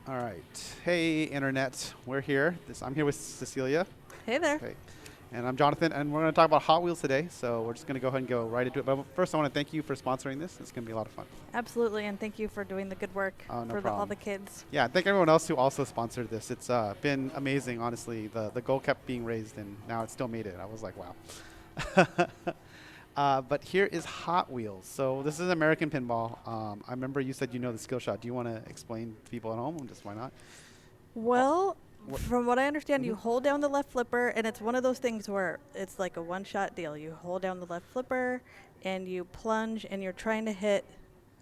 All right. Hey, Internet. We're here. I'm here with Cecilia. Hey there. Okay. And I'm Jonathan, and we're going to talk about Hot Wheels today. So we're just going to go ahead and go right into it. But first, I want to thank you for sponsoring this. It's going to be a lot of fun. Absolutely, and thank you for doing the good work Oh, no for all problem. the kids. Yeah, thank everyone else who also sponsored this. It's been amazing, honestly. The goal kept being raised, and now it still made it. I was like, wow. But here is Hot Wheels. So this is American Pinball. I remember you said you know the skill shot. Do you want to explain to people at home? Just why not? Well, What- from what I understand, you Mhm. hold down the left flipper, and it's one of those things where it's like a one-shot deal. You hold down the left flipper, and you plunge, and you're trying to hit,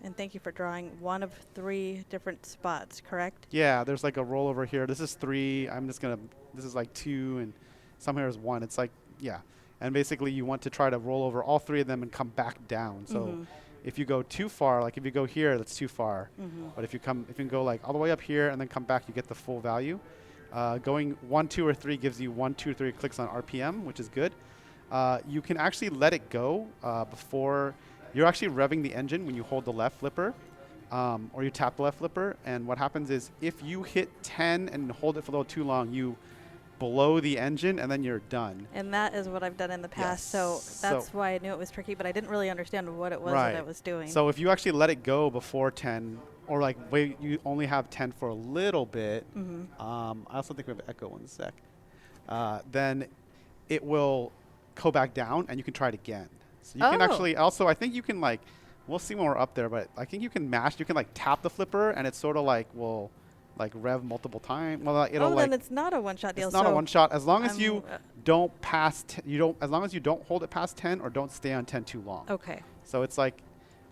and thank you for drawing, one of three different spots, correct? Yeah, there's like a rollover here. This is 3. This is like 2, and somewhere is 1. It's like, yeah. And basically you want to try to roll over all 3 of them and come back down. So if you go too far, like if you go here, that's too far. But if you can go like all the way up here and then come back, you get the full value. Going 1, 2, or 3 gives you 1, 2, 3 clicks on RPM, which is good. You can actually let it go before you're actually revving the engine when you hold the left flipper. Or you tap the left flipper, and what happens is if you hit 10 and hold it for a little too long, you blow the engine, and then you're done. And that is what I've done in the past, so Yes. that's why I knew it was tricky, but I didn't really understand what it was that I was doing. So if you actually let it go before 10, or like wait, you only have 10 for a little bit. I also think we have echo one sec. Then it will go back down, and you can try it again. So you can actually also, I think you can like, we'll see when we're up there, but I think you can mash. You can like tap the flipper, and it's sort of like will like rev multiple times. Well, it'll then like it's not a one-shot deal. it's not a one shot as long as I'm, you don't pass. You don't as long as you don't hold it past 10 or don't stay on 10 too long. Okay. So it's like,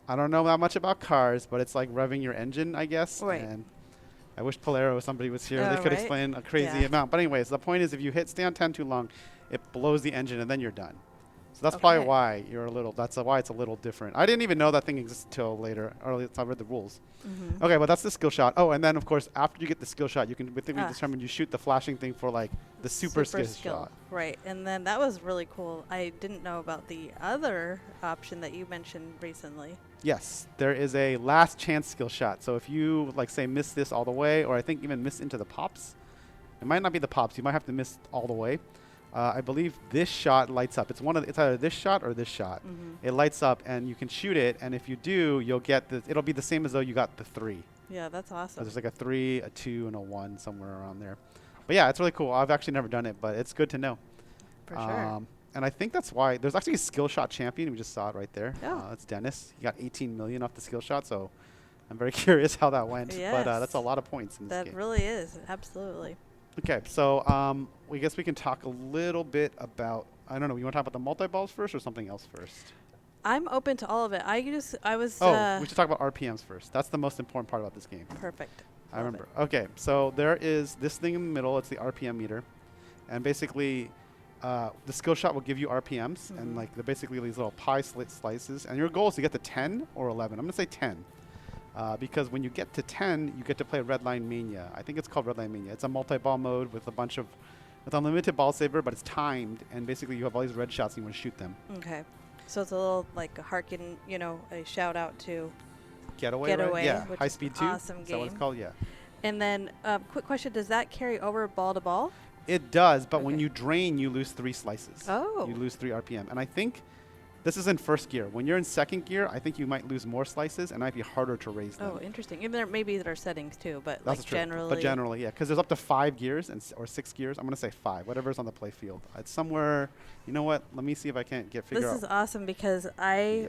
I don't know that much about cars, but it's like revving your engine, I guess. Right. And I wish Polero, somebody was here, they could Right. explain a crazy Yeah. amount. But anyways, the point is if you stay on 10 too long, it blows the engine and then you're done. So that's probably Okay. why why it's a little different. I didn't even know that thing existed till later, or at least I read the rules. Okay, but that's the skill shot. Oh, and then of course, after you get the skill shot, you can, within we determined, you shoot the flashing thing for like the super skill shot. Right, and then that was really cool. I didn't know about the other option that you mentioned recently. Yes, there is a last chance skill shot. So if you, like, say, miss this all the way, or I think even miss into the pops, it might not be the pops. You might have to miss all the way. I believe this shot lights up. It's either this shot or this shot. It lights up, and you can shoot it. And if you do, you'll get it'll be the same as though you got the 3. Yeah, that's So awesome. there's like a 3, a 2, and a 1 somewhere around there. But yeah, it's really cool. I've actually never done it, but it's good to know. For sure. And I think that's why there's actually a skill shot champion. We just saw it right there. Oh. That's Dennis. He got 18 million off the skill shot, so I'm very curious how that went. But Yes. that's a lot of points in this That game. really is, absolutely. Okay, so we guess we can talk a little bit about, I don't know, you want to talk about the multi-balls first or something else first? I'm open to all of it. I was We should talk about RPMs first. That's the most important part about this game. perfect. I Love remember. Okay, so there is this thing in the middle. It's the RPM meter. And basically, the skill shot will give you RPMs. And like they're basically these little pie slices. And your goal is to get to 10 or 11. I'm going to say 10. Because when you get to 10, you get to play Redline Mania. I think it's called Redline Mania. It's a multi-ball mode with unlimited ball saver, but it's timed. And basically, you have all these red shots and you want to shoot them. Okay. So it's a little like a harken, a shout out to Getaway, right? Yeah, which High is Speed an 2. awesome Is that what it's game. called? Yeah. And then, quick question: does that carry over ball to ball? It does, but when Okay. you drain, you lose 3 slices. Oh. You lose 3 RPM. And I think this is in first gear. When you're in second gear, I think you might lose more slices and it might be harder to raise them. Oh, interesting. Even maybe there are settings too, but That's like true. generally. But generally, yeah, because there's up to 5 gears or 6 gears. I'm going to say 5, whatever's on the play field. It's somewhere, you know what? Let me see if I can't figure This out. is awesome because The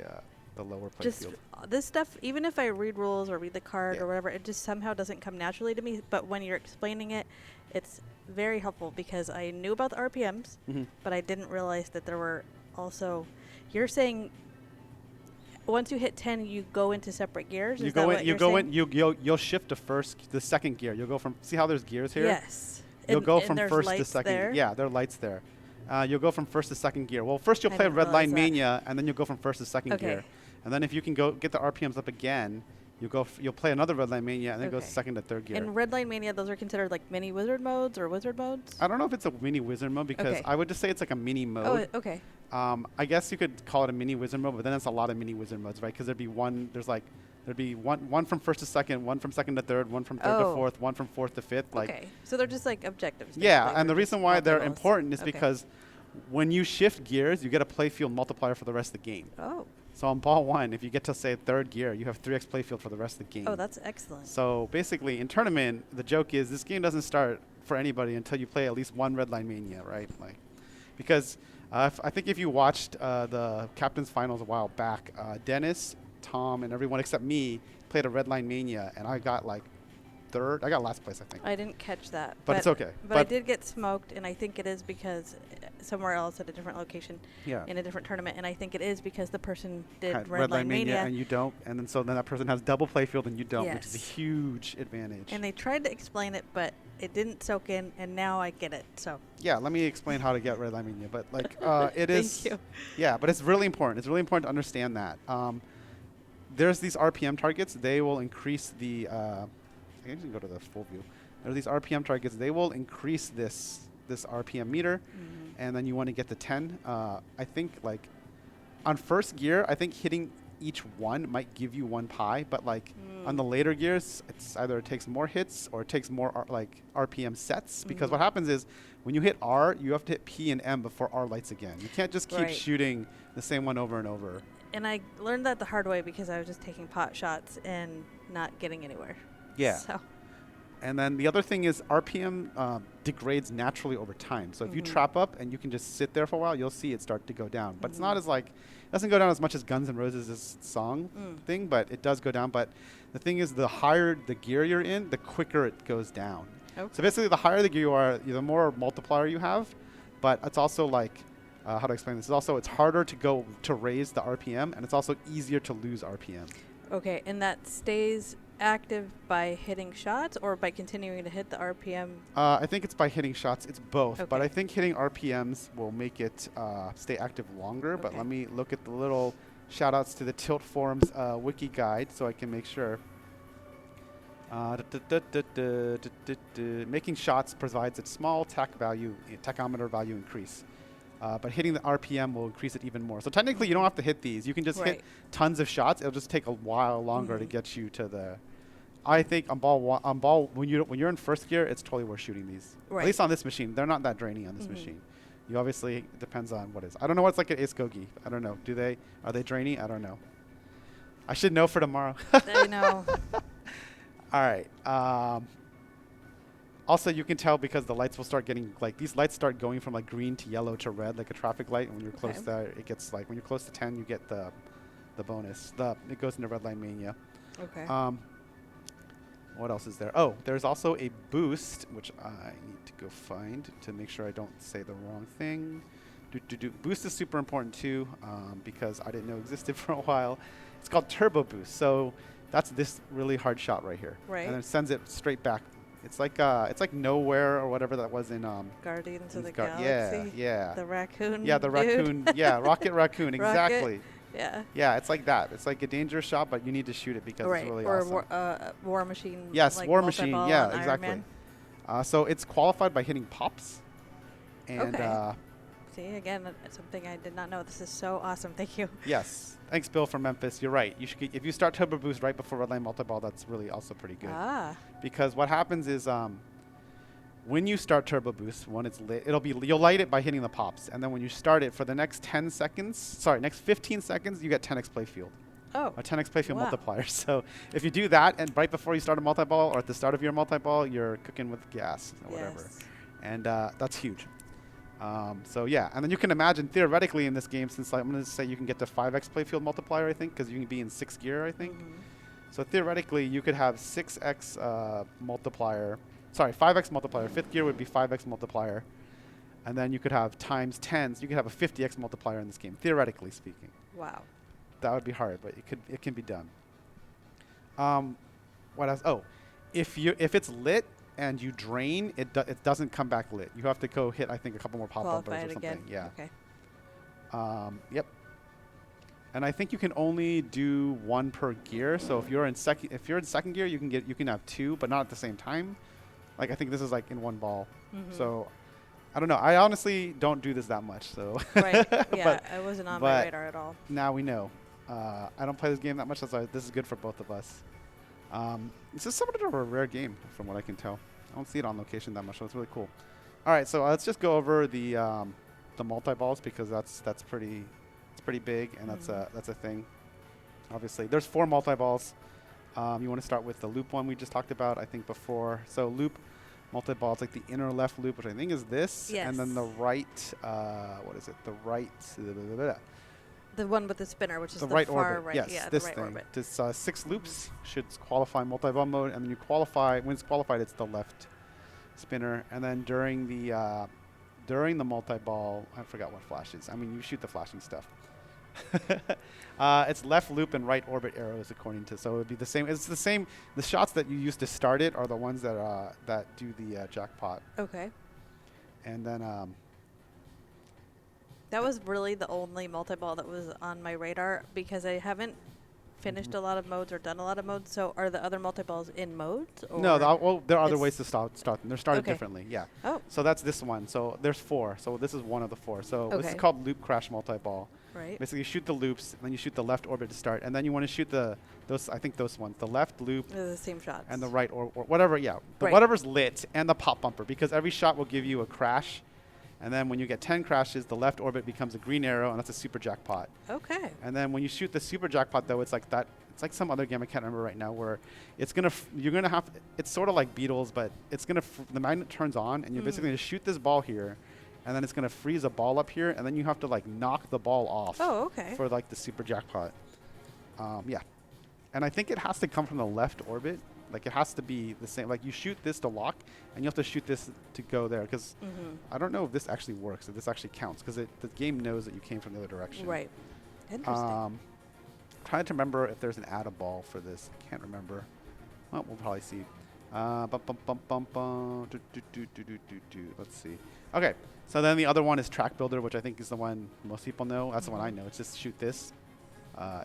lower play just field. this stuff, even if I read rules or read the card Yeah. or whatever, it just somehow doesn't come naturally to me. But when you're explaining it, it's very helpful because I knew about the RPMs, but I didn't realize that there were also. You're saying once you hit 10, you go into separate gears. You Is go that in. what You you're go saying? in. You'll shift the second gear. You'll go from. See how there's gears here? Yes. You'll And- go and from there's first to lights second. there? Yeah, there are lights there. You'll go from first to second gear. Well, first you'll I play didn't realize Redline that. Mania, and then you'll go from first to second Okay. gear. And then if you can go get the RPMs up again, you'll play another Redline Mania, and then it goes Okay. second to third gear. In Redline Mania, those are considered like mini wizard modes or wizard modes? I don't know if it's a mini wizard mode because Okay. I would just say it's like a mini mode. Oh, okay. I guess you could call it a mini wizard mode, but then it's a lot of mini wizard modes, right? Because there'd be there's like There'd be one from first to second, one from second to third, one from third to Oh. fourth, one from fourth to fifth. Like, Okay. So they're just like objectives. yeah, basically, and for the just reason why they're multi-balls. important is Okay. because when you shift gears, you get a playfield multiplier for the rest of the game. Oh. So on ball one, if you get to say third gear, you have 3x playfield for the rest of the game. Oh, that's excellent. So basically, in tournament, the joke is this game doesn't start for anybody until you play at least one Redline Mania, right? Like, because I think if you watched the Captain's Finals a while back, Dennis, Tom, and everyone except me played a Redline Mania, and I got like third. I got last place, I think. I didn't catch that. But it's okay. But I did get smoked, and I think it is because somewhere else at a different location Yeah. in a different tournament, and I think it is because the person did Had Redline Mania. and you don't, and then so then that person has double playfield and you don't, which is a Yes. huge advantage. And they tried to explain it, but it didn't soak in, and now I get it. So Yeah, let me explain how to get Redline Mania. But like, it thank is. you. Yeah, but it's really important. It's really important to understand that. There's these RPM targets. They will increase the. I can go to the full view. There are these RPM targets. They will increase this RPM meter, and then you want to get to 10. I think like on first gear, I think hitting each one might give you 1 pi, but like on the later gears, it's either it takes more hits or it takes more like RPM sets. Because what happens is when you hit R, you have to hit P and M before R lights again. You can't just keep Right. shooting the same one over and over. And I learned that the hard way because I was just taking pot shots and not getting anywhere. Yeah. So And then the other thing is RPM degrades naturally over time. So if you trap up and you can just sit there for a while, you'll see it start to go down. But it's not as like, it doesn't go down as much as Guns N' Roses' song thing, but it does go down. But the thing is, the higher the gear you're in, the quicker it goes down. Okay. So basically, the higher the gear you are, the more multiplier you have. But it's also like, how to explain this? It's also, it's harder to go to raise the RPM, and it's also easier to lose RPM. Okay, and that stays active by hitting shots or by continuing to hit the RPM? I think it's by hitting shots. It's both. But Okay. I think hitting RPMs will make it stay active longer. But Okay. let me look at the little shout outs to the Tilt Forums wiki guide so I can make sure. Making shots provides a small tachometer value increase. But hitting the RPM will increase it even more. So technically, you don't have to hit these. You can just hit tons of shots. It'll just take a while longer to get you to the. I think on ball when you're in first gear, it's totally worth shooting these. Right. At least on this machine, they're not that draining on this machine. You obviously it depends on what is. I don't know what's like an Iskogi. I don't know. Are they draining? I don't know. I should know for tomorrow. I know. All right. Also, you can tell because the lights will start getting like these lights start going from like green to yellow to red, like a traffic light. And when you're close there, it gets like when you're close to 10, you get the bonus. It goes into Redline Mania. Okay. What else is there? Oh, there's also a boost, which I need to go find to make sure I don't say the wrong thing. Boost is super important too because I didn't know existed for a while. It's called Turbo Boost. So that's this really hard shot right here. Right. And then it sends it straight back. It's like Nowhere or whatever that was in Guardians of the yeah, Galaxy. yeah. The raccoon. Yeah, the dude. raccoon. Yeah, Rocket Raccoon, exactly. Yeah. Yeah, it's like that. It's like a dangerous shot, but you need to shoot it because it's really or awesome. War Machine. Yes, like War Machine. multi-ball Yeah, on Iron exactly. Man. So it's qualified by hitting pops. And Okay. See, again, that's something I did not know. This is so awesome. Thank you. yes, thanks, Bill from Memphis. You're right. You should if you start Turbo Boost right before Redline Multiball, that's really also pretty good. Ah. Because what happens is when you start Turbo Boost, when it's lit, you'll light it by hitting the pops, and then when you start it for the next 15 seconds, you get 10x playfield. Oh. A 10x playfield Wow. multiplier. So if you do that, and right before you start a multi-ball or at the start of your multi-ball, you're cooking with gas or whatever. Yes. And that's huge. So yeah, and then you can imagine theoretically in this game, since I'm going to say you can get to 5x playfield multiplier, I think, because you can be in 6th gear, I think. So theoretically, you could have 6x multiplier. Sorry, 5x multiplier. 5th gear would be 5x multiplier. And then you could have times 10s. You could have a 50x multiplier in this game, theoretically speaking. Wow. That would be hard, but it can be done. What else? Oh, if it's lit and you drain, it doesn't come back lit. You have to go hit, I think, a couple more pop bumpers Qualify or it something. again. Yeah. Okay. Yep. And I think you can only do one per gear. So if you're in second gear, you can have 2, but not at the same time. Like I think this is like in one ball. So I don't know. I honestly don't do this that much. So Right. Yeah, but I wasn't on my but radar at all. now we know. I don't play this game that much, so this is good for both of us. This is somewhat of a rare game, from what I can tell. I don't see it on location that much, so it's really cool. All right, so let's just go over the multi-balls because it's pretty big, and that's a thing. Obviously, there's 4 multi-balls. You want to start with the loop one we just talked about, I think, before. So loop multi-ball, it's like the inner left loop, which I think is this, Yes. and then the right, what is it? The right, The one with the spinner, which is the the right far orbit. right. Yes, Yeah, this the right thing. orbit. This 6 loops should qualify multi-ball mode, and then you qualify. When it's qualified, it's the left spinner, and then during the multi-ball, I forgot what flashes. I mean, you shoot the flashing stuff. It's left loop and right orbit arrows according to, so it would be the same. It's the same. The shots that you use to start it are the ones that do the jackpot. Okay. And then That was really the only multi-ball that was on my radar because I haven't finished a lot of modes or done a lot of modes. So are the other multi-balls in modes? Or no, well, there are other it's- ways to start them. They're started Okay. differently. Yeah. Oh, So that's this one. So there's 4. So this is one of the 4. So this is Okay. called loop crash multi-ball. right. Basically, you shoot the loops, and then you shoot the left orbit to start, and then you want to shoot those. I think those ones, the left loop They're the same shots. and the right or whatever. Yeah, Right. whatever's lit and the pop bumper, because every shot will give you a crash, and then when you get 10 crashes, the left orbit becomes a green arrow, and that's a super jackpot. Okay. And then when you shoot the super jackpot, though, it's like that. It's like some other game I can't remember right now, where it's you're gonna have. It's sort of like Beatles, but it's the magnet turns on, and you're basically gonna shoot this ball here, and then it's gonna freeze a ball up here, and then you have to like knock the ball off. Oh, okay. For like the super jackpot. Yeah. And I think it has to come from the left orbit. Like it has to be the same. Like you shoot this to lock, and you have to shoot this to go there. Because I don't know if this actually works, if this actually counts, because the game knows that you came from the other direction. Right. Interesting. Trying to remember if there's an add a ball for this. I can't remember. Well, we'll probably see. Let's see. Okay. So then the other one is track builder, which I think is the one most people know. That's the one I know. It's just shoot this.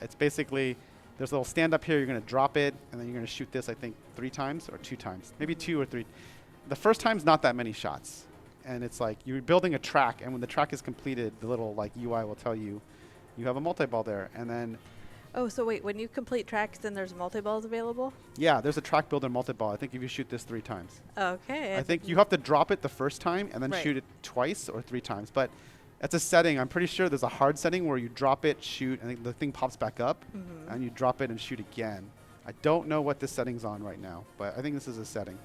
It's basically, there's a little stand up here. You're going to drop it, and then you're going to shoot this, I think, 3 times or 2 times. Maybe 2 or 3. The first time's not that many shots. And it's like you're building a track, and when the track is completed, the little like UI will tell you you have a multi-ball there. And then, Oh, so wait, when you complete tracks, then there's multi-balls available? yeah, there's a track builder multi-ball. I think if you shoot this 3 times. Okay. I think you have to drop it the first time and then Right. shoot it twice or 3 times. But it's a setting. I'm pretty sure there's a hard setting where you drop it, shoot, and the thing pops back up, and you drop it and shoot again. I don't know what this setting's on right now, but I think this is a setting.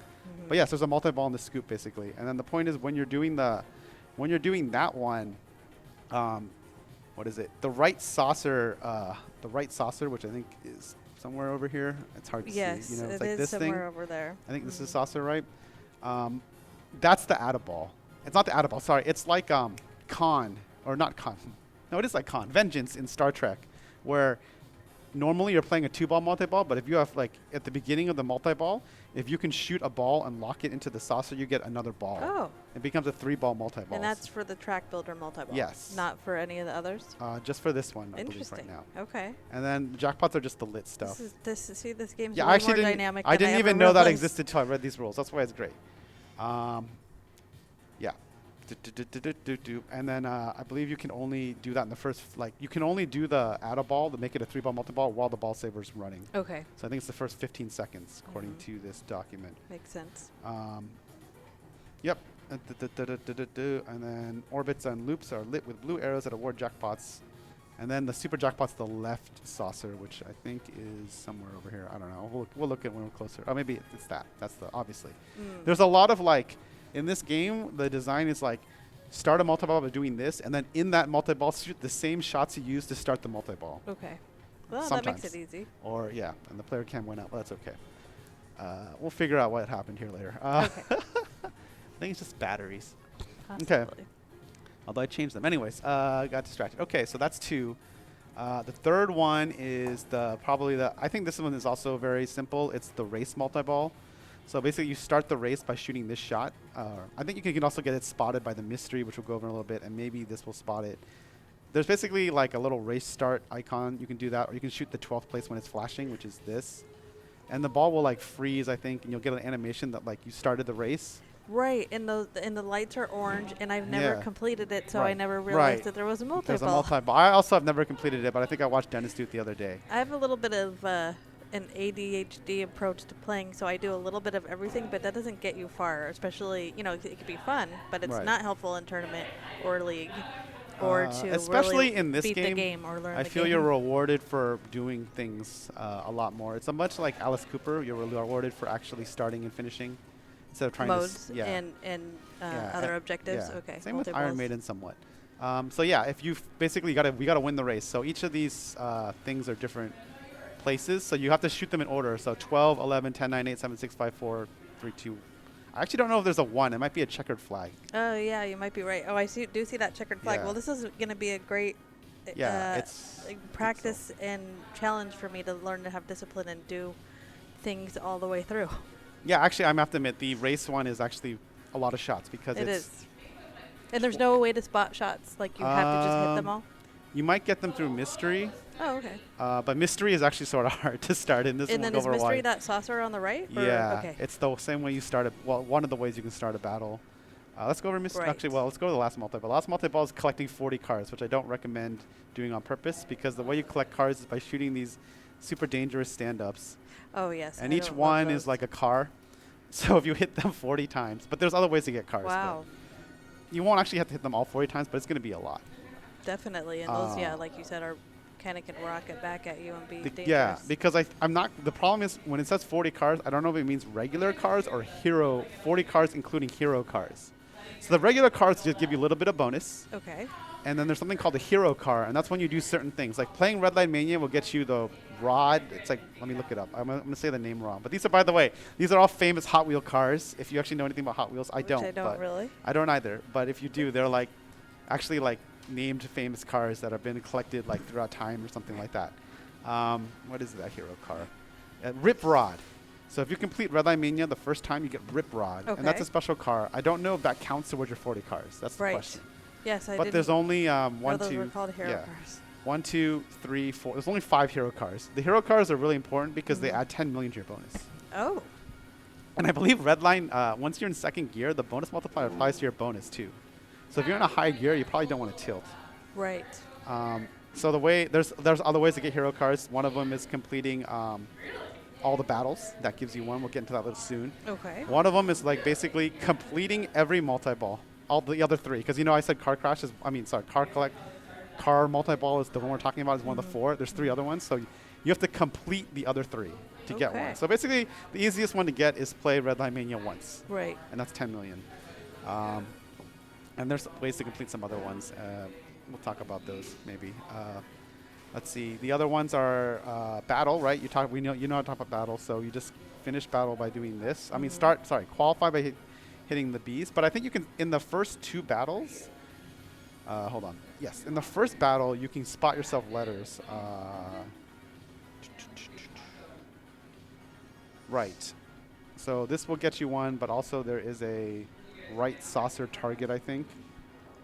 But yes, there's a multi-ball in the scoop basically. And then the point is when you're doing that one, what is it? The right saucer, which I think is somewhere over here. It's hard to Yes, see. You know, it it's like is this somewhere thing. over there. I think this is saucer, right? That's the add-a-ball. It's not the add-a-ball. Sorry, it's like Con, or not Con. No, it is like Con. Vengeance in Star Trek, where normally you're playing a 2-ball multi-ball, but if you have like at the beginning of the multi-ball, if you can shoot a ball and lock it into the saucer, you get another ball. Oh. It becomes a 3-ball multi-ball. And that's for the track builder multi-ball? Yes. Not for any of the others? Just for this one, I believe, Interesting. right now. Okay. And then the jackpots are just the lit stuff. This game's Yeah, a I little actually more didn't. dynamic I than didn't ever even know that realized. existed till I read these rules. That's why it's great. Yeah. And then I believe you can only do that in the first. Like you can only do the add a ball to make it a 3-ball multi-ball while the ball saver's running. Okay. So I think it's the first 15 seconds according to this document. Makes sense. Yep. And then orbits and loops are lit with blue arrows that award jackpots. And then the super jackpot's the left saucer, which I think is somewhere over here. I don't know. We'll look at when we're closer. Oh, maybe it's that. That's the obviously. There's a lot of like in this game. The design is like start a multi-ball by doing this, and then in that multi-ball shoot the same shots you use to start the multi-ball. Okay. Well, that Sometimes. makes it easy. Or yeah, and the player can win out. Well, that's okay. We'll figure out what happened here later. Okay. I think it's just batteries. Possibly. Although I changed them. Anyways, got distracted. Okay, so that's 2. The third one is I think this one is also very simple. It's the race multi-ball. So basically you start the race by shooting this shot. I think you can also get it spotted by the mystery, which we'll go over in a little bit, and maybe this will spot it. There's basically like a little race start icon. You can do that, or you can shoot the 12th place when it's flashing, which is this. And the ball will like freeze, I think, and you'll get an animation that like you started the race. Right, and the lights are orange, and I've never Yeah. completed it, so I Right. never Right. realized that there was a There's a multi-ball. multi-ball. I also have never completed it, but I think I watched Dennis do it the other day. I have a little bit of an ADHD approach to playing, so I do a little bit of everything, but that doesn't get you far. Especially, it could be fun, but it's Right. not helpful in tournament or league, or to really Especially in this beat the game, game or learn I the feel you're game. rewarded for doing things a lot more. It's a much like Alice Cooper. You're rewarded for actually starting and finishing instead of trying Modes to. Yeah. and Yeah. other objectives. Yeah. Okay, Same with Iron multi-balls. Maiden somewhat. So yeah, if you basically we gotta win the race. So each of these things are different places. So you have to shoot them in order. So 12, 11, 10, 9, 8, 7, 6, 5, 4, 3, 2. I actually don't know if there's a 1. It might be a checkered flag. Oh yeah, you might be right. Oh, do see that checkered flag. Yeah. Well, this is going to be a great Yeah, like practice and challenge for me to learn to have discipline and do things all the way through. Yeah, actually, I have to admit, the race one is actually a lot of shots because It it's. is. And there's no way to spot shots. Like, you have to just hit them all. You might get them through mystery, Oh, okay. but mystery is actually sort of hard to start in this. And We'll then go is over mystery why. that saucer on the right? Or? Yeah, Okay. it's the same way you start one of the ways you can start a battle. Let's go over mystery. Right. Actually, let's go to the last multi-ball. Last multi-ball is collecting 40 cards, which I don't recommend doing on purpose because the way you collect cards is by shooting these super dangerous stand-ups. Oh, yes. And I each don't love one is those. like a car. So if you hit them 40 times, but there's other ways to get cars. Wow. You won't actually have to hit them all 40 times, but it's going to be a lot. Definitely. And those, like you said, are kind of can rocket back at you and be dangerous. Yeah, because I'm not. The problem is when it says 40 cars, I don't know if it means regular cars or 40 cars, including hero cars. So the regular cars just give you a little bit of bonus, Okay. and then there's something called the hero car, and that's when you do certain things. Like playing Red Light Mania will get you the rod. It's like, let me look it up. I'm going to say the name wrong. But these are, by the way, these are all famous Hot Wheel cars. If you actually know anything about Hot Wheels, I don't. Which I don't but really. I don't either. But if you do, they're like actually like named famous cars that have been collected like throughout time or something like that. What is that hero car? Rip Rod. So if you complete Red Light Mania the first time, you get Rip Rod. Okay. And that's a special car. I don't know if that counts towards your 40 cars. That's the Right. question. Yes, I But didn't there's only know one, those two. were called hero yeah. cars. 1, 2, 3, 4. There's only 5 hero cars. The hero cars are really important because they Mhm. add 10 million to your bonus. Oh. And I believe Redline, once you're in second gear, the bonus multiplier applies to your bonus too. So if you're in a high gear, you probably don't want to tilt. Right. So the way there's other ways to get hero cards. One of them is completing all the battles. That gives you one. We'll get into that a little soon. Okay. One of them is like basically completing every multi-ball. All the other 3, because I said car crash is. Car multi-ball is the one we're talking about. Is one of the 4. There's 3 other ones. So you have to complete the other 3 to get Okay. one. So basically, the easiest one to get is play Red Light Mania once, Right. and that's 10 million. And there's ways to complete some other ones. We'll talk about those maybe. Let's see. The other ones are battle, right? You know how to talk about battle. So you just finish battle by doing this. I mean, qualify by hitting the bees. But I think you can in the first 2 battles. Hold on. Yes, in the first battle you can spot yourself letters. Right. So this will get you one, but also there is a right saucer target, I think.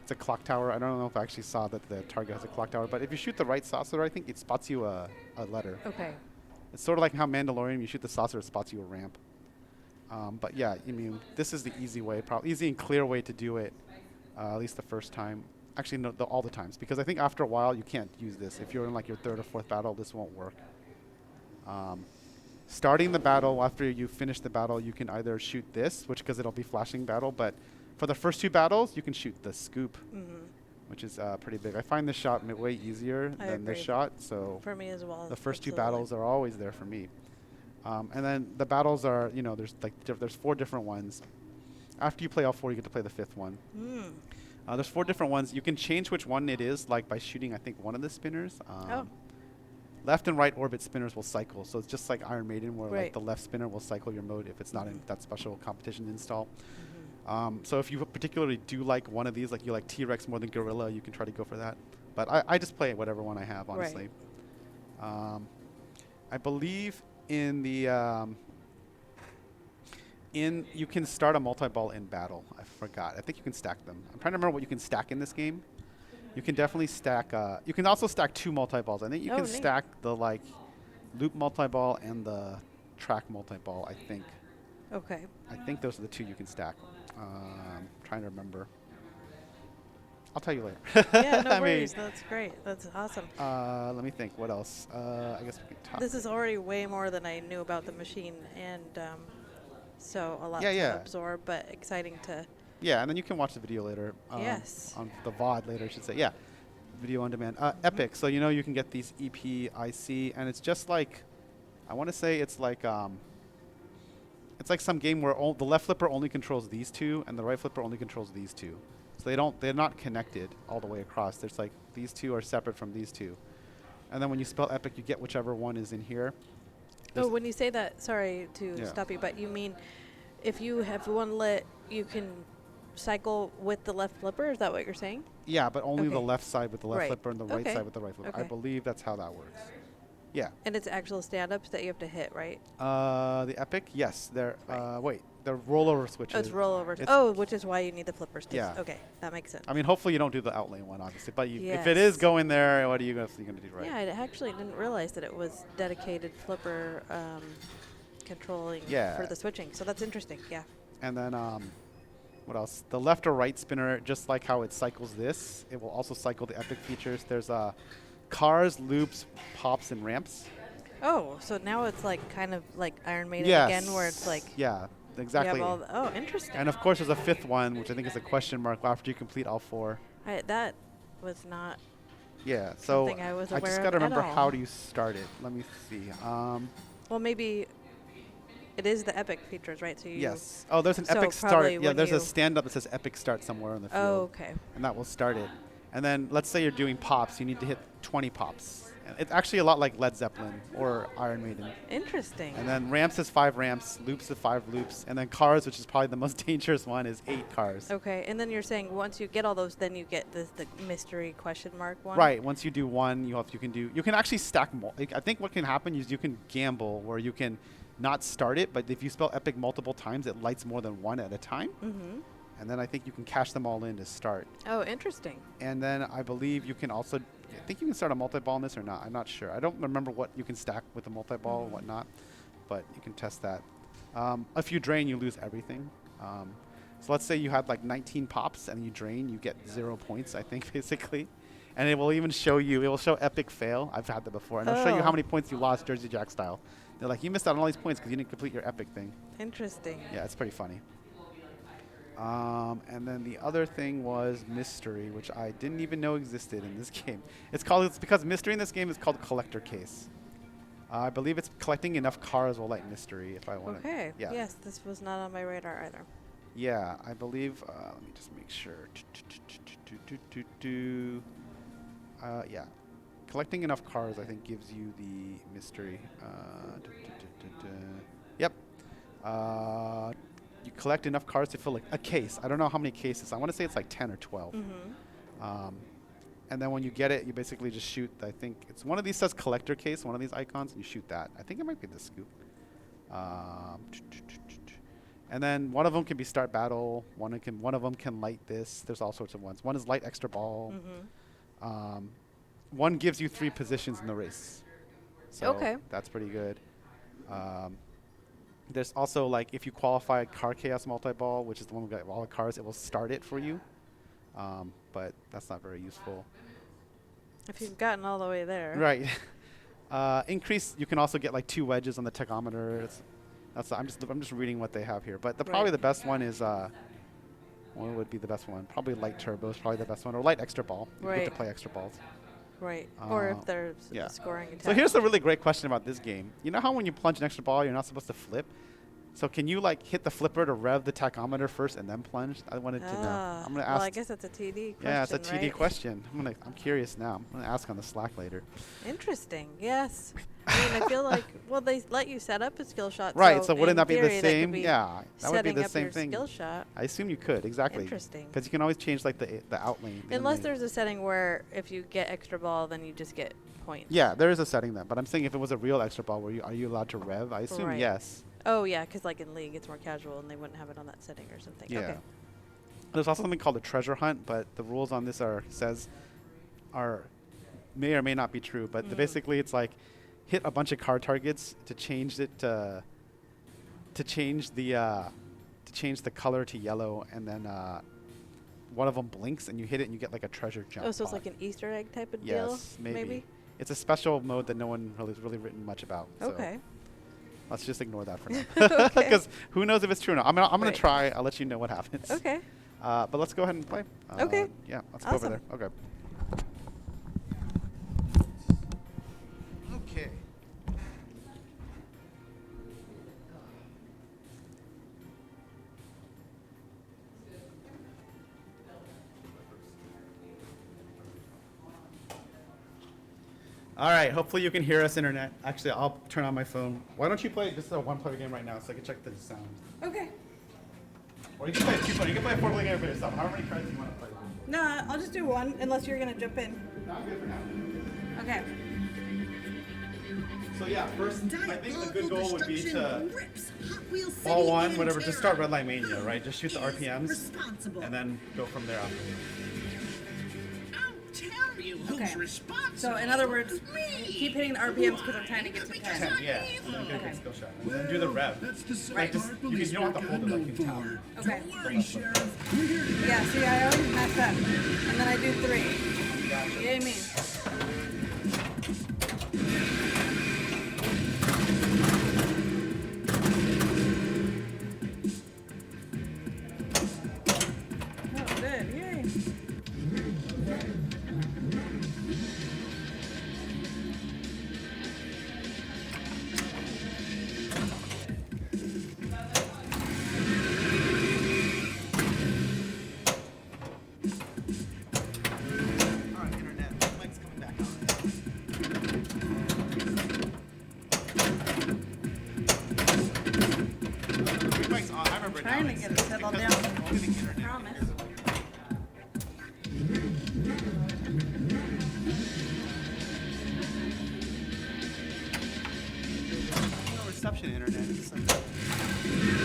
It's a clock tower. I don't know if I actually saw that the target has a clock tower, but if you shoot the right saucer, I think it spots you a letter. Okay. It's sort of like how Mandalorian, you shoot the saucer, it spots you a ramp. But yeah, this is the easy way, easy and clear way to do it, at least the first time. Actually, no, all the times, because I think after a while you can't use this. If you're in like your 3rd or 4th battle, this won't work. Starting the battle, after you finish the battle, you can either shoot this, because it'll be flashing battle, but for the first 2 battles, you can shoot the scoop, which is pretty big. I find this shot way easier than this agree. shot, so For me as well. the first 2 absolutely. battles are always there for me. And then the battles are, there's 4 different ones. After you play all 4, you get to play the 5th one. Mm. There's 4 different ones. You can change which one it is, like by shooting, I think, one of the spinners. Left and right orbit spinners will cycle. So it's just like Iron Maiden, where like Right. the left spinner will cycle your mode if it's not in that special competition install. So if you particularly do like one of these, like you like T-Rex more than Gorilla, you can try to go for that. But I just play whatever one I have, honestly. I believe in the you can start a multi-ball in battle. I forgot. I think you can stack them. I'm trying to remember what you can stack in this game. You can definitely stack. You can also stack 2 multi-balls. I think you can neat. stack the loop multi-ball and the track multi-ball. I think. Okay. I think those are the 2 you can stack. Trying to remember. I'll tell you later. Yeah, no I mean, worries. That's great. That's awesome. let me think. What else? I guess we can talk. This is already way more than I knew about the machine, and so a lot Yeah, to yeah. absorb, but exciting to. Yeah, and then you can watch the video later. Yes. On the VOD later, I should say. Yeah, video on demand. Epic. So you can get these EPIC, and it's just like, I want to say it's like some game where the left flipper only controls these two, and the right flipper only controls these two. So they're not connected all the way across. There's like these two are separate from these two, and then when you spell Epic, you get whichever one is in here. Oh, when you say that, sorry to Yeah. stop you, but you mean if you have one lit, you can cycle with the left flipper? Is that what you're saying? Yeah, but only the Okay. left side with the left Right. flipper and the right Okay. side with the right flipper. I Okay. believe that's how that works. Yeah. And it's actual stand-ups that you have to hit, right? The Epic, yes. They're Right. wait, they're rollover switches. Oh, it's rollovers. It's- Oh, which is why you need the flippers. Yeah. Okay, that makes sense. I mean, hopefully you don't do the outlane one, obviously. But if it Yes. is going there, what are you going to do, right? Yeah, I actually didn't realize that it was dedicated flipper controlling Yeah. for the switching. So that's interesting. Yeah. And then what else? The left or right spinner, just like how it cycles this, it will also cycle the Epic features. There's cars, loops, pops, and ramps. Oh, so now it's like kind of like Iron Maiden Yes. again, where it's like Yeah, you exactly. have all the, oh, interesting. And of course, there's a fifth one, which I think is a question mark after you complete all four. That was not. Yeah, so Something I was I aware just of got to at remember all. how do you start it. Let me see. Well, maybe it is the Epic features, right? So you. Yes. Oh, there's an So Epic start. probably Yeah, when there's a you- stand-up that says Epic start somewhere on the field. Oh, okay. And that will start it. And then let's say you're doing pops. You need to hit 20 pops. And it's actually a lot like Led Zeppelin or Iron Maiden. Interesting. And then ramps is 5 ramps, loops is 5 loops, and then cars, which is probably the most dangerous one, is 8 cars. Okay, and then you're saying once you get all those, then you get the mystery question mark one. Right. Once you do one, you can actually stack. I think what can happen is you can gamble where you can not start it, but if you spell Epic multiple times, it lights more than one at a time. Mm-hmm. And then I think you can cash them all in to start. Oh, interesting. And then I believe you can also, I think you can start a multi-ball in this or not. I'm not sure. I don't remember what you can stack with a multi-ball and whatnot, but you can test that. If you drain, you lose everything. So let's say you had like 19 pops and you drain, you get 0 points, I think, basically. And it will even show you, it will show Epic fail. I've had that before. And it'll show you how Oh. many points you lost Jersey Jack style. They're like, you missed out on all these points because you didn't complete your Epic thing. Interesting. Yeah, it's pretty funny. And then the other thing was mystery, which I didn't even know existed in this game. It's because mystery in this game is called collector case. I believe it's collecting enough cars will light mystery if I want to. Okay. Yeah. Yes, this was not on my radar either. Yeah, I believe. Let me just make sure. Yeah. Collecting enough cars, I think, gives you the mystery. Yep. You collect enough cars to fill a case. I don't know how many cases. I want to say it's like 10 or 12. Mm-hmm. And then when you get it, you basically just shoot. I think it's one of these says collector case, one of these icons, and you shoot that. I think it might be the scoop. And then one of them can be start battle. One of them can light this. There's all sorts of ones. One is light extra ball. Mm-hmm. One gives you 3 positions in the race. So Okay. that's pretty good. There's also like if you qualify Car Chaos Multi-Ball, which is the one with all the cars, it will start it for you. But that's not very useful. If you've gotten all the way there. Right. Increase. You can also get like 2 wedges on the tachometer. I'm just reading what they have here. But probably the best one is what would be the best one? Probably light turbo is probably the best one, or light extra ball. You get to Right. play extra balls. Right. Or if there's yeah. a scoring attack. So here's the really great question about this game. You know how when you plunge an extra ball, you're not supposed to flip? So can you like hit the flipper to rev the tachometer first and then plunge? I wanted to know. I'm gonna ask. Well, I guess that's a TD question. yeah, it's a TD right? question. I'm curious now. I'm gonna ask on the Slack later. Interesting. Yes. I mean, I feel like they let you set up a skill shot. Right. So in wouldn't that be the theory, that could same? be Yeah, that would be setting the up same your thing. skill shot. I assume you could exactly. Interesting. Because you can always change like the outlane. the Unless inlane. there's a setting where if you get extra ball, then you just get points. Yeah, there is a setting that. But I'm saying if it was a real extra ball, are you allowed to rev? I assume Right. yes. Oh yeah, because like in League, it's more casual, and they wouldn't have it on that setting or something. Yeah. Okay. There's also something called a treasure hunt, but the rules on this may or may not be true. But basically, it's like hit a bunch of card targets to change it to change the to change the color to yellow, and then one of them blinks, and you hit it, and you get like a treasure jump. Oh, so it's pod. like an Easter egg type of deal? Yes, maybe. It's a special mode that no one has really written much about. Okay. So let's just ignore that for now. Okay. Because who knows if it's true or not. I'm gonna Right. try. I'll let you know what happens. Okay. But let's go ahead and play. Okay. Yeah, let's go over Awesome. there. Okay. Okay. All right, hopefully you can hear us, internet. Actually, I'll turn on my phone. Why don't you play just a one-player game right now so I can check the sound? Okay. Or you can play a two-player. You can play a four-player game for yourself. However many cards you want to play. No, I'll just do one unless you're going to jump in. No, I'm good for now. Okay. So yeah, first, I think the good goal would be to Ball ball one, whatever, just start Red Light Mania, right? Just shoot the RPMs, responsible. and then go from there after. I'll tell you who's Okay. responsible. So, in other words, Me. keep hitting the RPMs because I'm trying to get to 10. 10, yeah. And then get a Okay. good skill shot. And then do the rev. That's the second Right. Just, you don't have to hold it like in town. Okay. Don't worry, Sheriff. We're here to Yeah, see, I always mess up. And then I do 3. Yay me. Oh, good. Yay. All right, internet. Mike's coming back on. The mic's on. I remember Trying now. to get It's it settled because down. only the internet Promise. hears it. No reception, internet. It's like,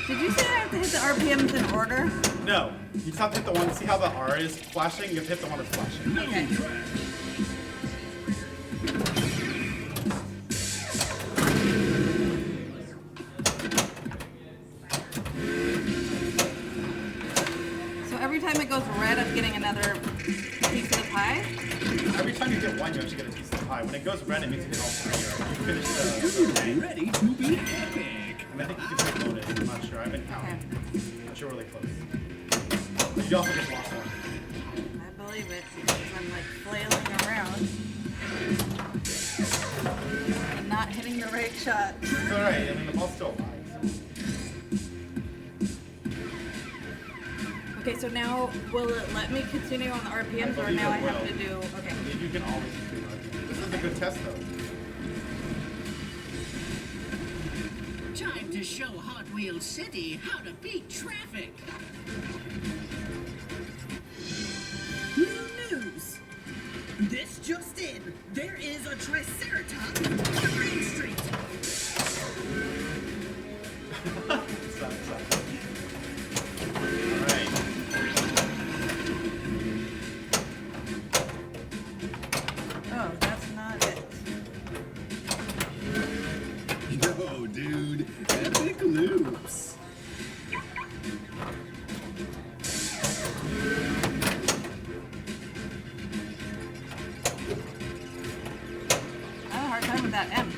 Did you say I have to hit the RPMs in order? no, you just have to hit the one. See how the R is flashing? You have to hit the one that's flashing. Okay. So every time it goes red, I'm getting another piece of the pie? Every time you hit one, you actually get a piece of the pie. When it goes red, it means you hit all three. Right? You finish the thing. ready to be epic. And I think you can take bonus. I'm not sure. I've been counting. I'm sure we're really close. But you also just lost one. I believe it because I'm like flailing around and not hitting the right shot. It's alright. I mean, the ball's still alive. Okay, so now will it let me continue on the RPMs or believe now it I have will. to do, okay. You can always do it. This is a good test, though. Time to show Hot Wheels City how to beat traffic. New news. This just in. There is a Triceratops on Main Street. Alright. Oh, that's not it. Yo, dude. Epic loops. I have a hard time with that M.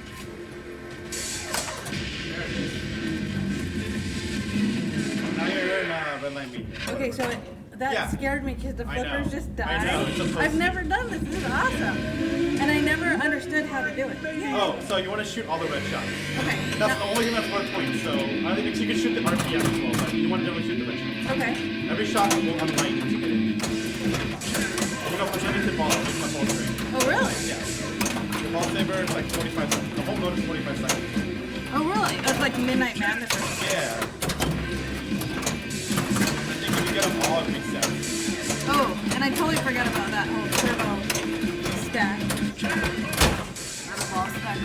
Now you're in Red Line Media. Okay, so that Yeah. scared me because the I know. flippers just I died. know, it's supposed I've to. never done this. This is awesome. And I never understood how to do it. Yay. Oh, so you want to shoot all the red shots. Okay. That's the only thing that's worth points, so I think you can shoot the RPM as well, but you want to shoot the red shots. Okay. Every shot will unlight once you hit it. You go for limited balls, like my ball string. Oh, really? Yeah. The ball saver is like 45 seconds. The whole mode is 45 seconds. Oh, really? That's like Midnight Madness. Yeah. I think if you get them all, it makes sense. Oh, and I totally forgot about that whole turbo stack. Turbo ball stack.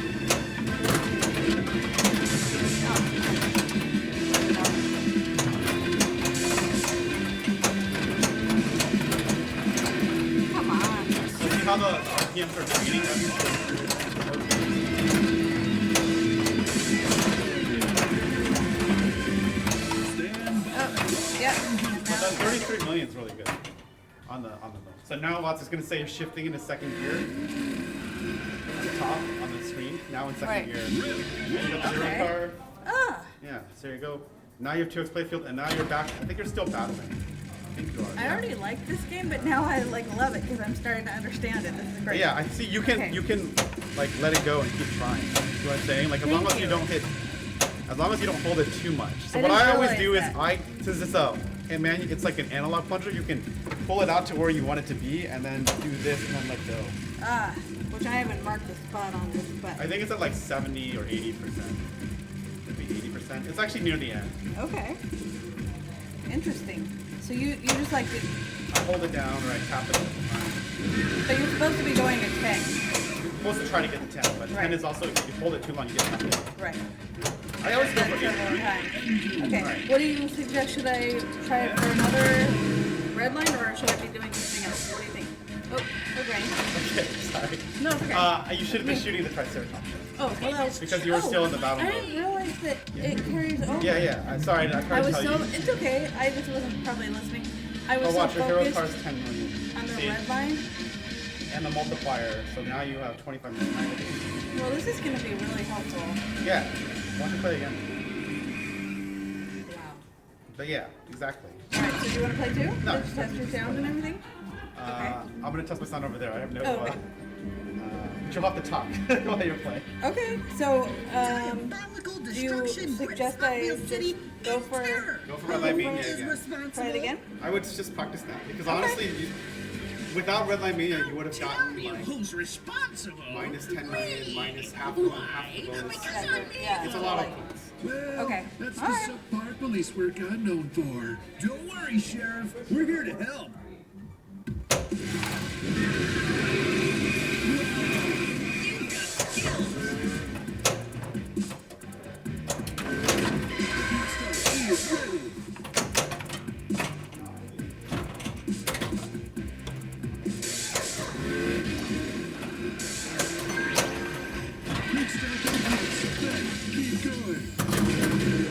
Come on. See how the RPMs are speeding up? Yeah. But that 33 million is really good on the mode. So now Watts is going to say you're shifting into second gear at the top on the screen. Now in second Right. gear. You got the zero Okay. car. Ah, Yeah, so there you go. Now you have 2x playfield, and now you're back. I think you're still battling. I think you are. I yeah. already like this game, but now I like love it because I'm starting to understand it. This is But great. yeah, I see. You can Okay. you can like let it go and keep trying. You know what I'm saying? Like as long Thank as you you. don't hit, as long as you don't hold it too much. So I what didn't I always realize do is that. since it's it's like an analog plunger. You can pull it out to where you want it to be, and then do this and then let go. Ah, which I haven't marked the spot on this, but I think it's at like 70 or 80%. Maybe 80%. It's actually near the end. okay. Interesting. So you just like to, I hold it down or I tap it. but you're supposed to be going to 10. You're supposed to try to get to 10, but 10 Right. is also if you hold it too long, you get nothing. Right. I always go That's for a long 80. time. Okay. Right. What do you suggest? Should I try it for another red line, or should I be doing something else? What do you think? Oh, okay. Okay, sorry. No, it's okay. You should have been shooting the Triceratops. Oh, hello. Because you were still in the battle I mode. didn't realize that it carries over. Yeah, yeah. I'm sorry. I I tried to was tell so. you. It's okay. I just wasn't probably listening. I was Oh, so watch, your hero focused car's 10 million. on the See? red line. And the multiplier. So now you have 25 million. Well, this is going to be really helpful. Yeah. Why don't you play again? Wow. But yeah, exactly. All right. So do you want to play too? No. Let's test your sound and everything. I'm going to test my sound over there. I have no. Oh, okay. But you'll have to talk while you're playing. Okay. So, Diabolical do you destruction suggest grips I Uphill just City. go Its for? terror Go for Red Light Mania is again. responsible. Try it again. I would just practice that. Because honestly, without Red Light Mania, you would have Tell gotten me like who's responsible. minus 10 million, minus half the Why? bonus. Because I'm Yeah. It's a lot of points. Well, Okay. that's the All right. subpar police work I'm known for. Don't worry, Sheriff. We're here to help. Keep going.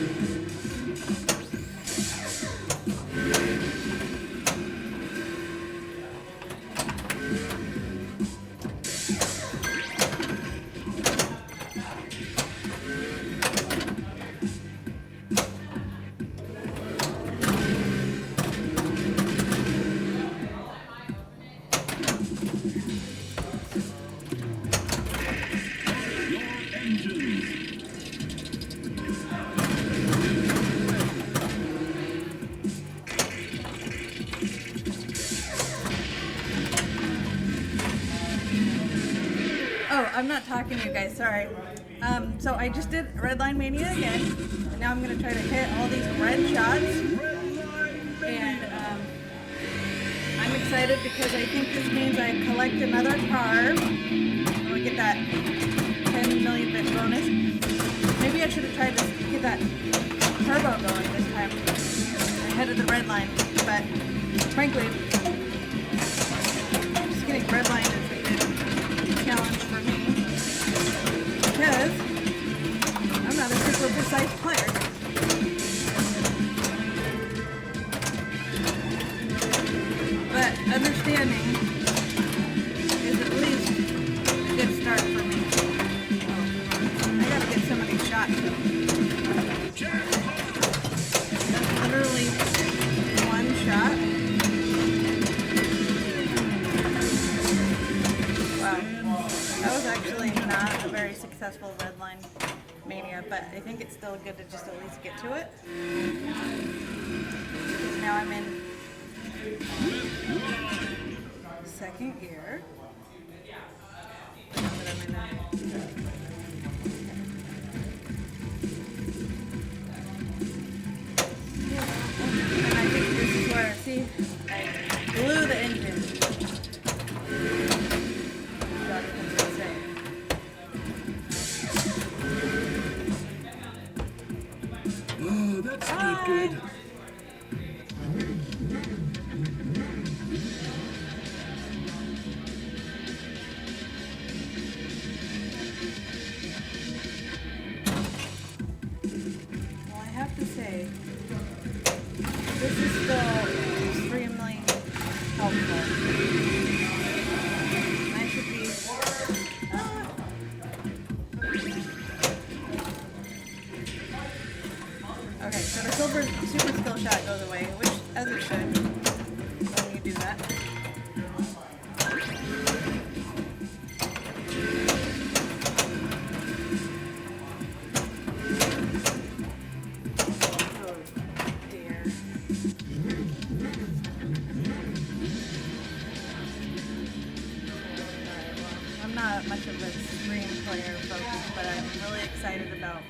Oh, I'm not talking to you guys. Sorry. So I just did Red Line Mania again. And now I'm gonna try to hit all these red shots. And I'm excited because I think this means I collect another car. And we get that 10 million bit bonus. Maybe I should have tried to get that turbo going this time ahead of the red line. But frankly, just getting red line is a good challenge for me because I'm not a super precise player. But understanding is at least a good start for me. Oh, I gotta get some of these shots. That's literally one shot. Wow. That was actually not a very successful red line mania, but I think it's still good to just at least get to it. Because now I'm in second gear. Now that I'm in and I think this is where, see, I blew good. Well, I have to say, this is still extremely helpful. I should be. Okay, so the super skill shot goes away, which as it should when you do that. Oh dear. I'm not much of a stream player, folks, but I'm really excited about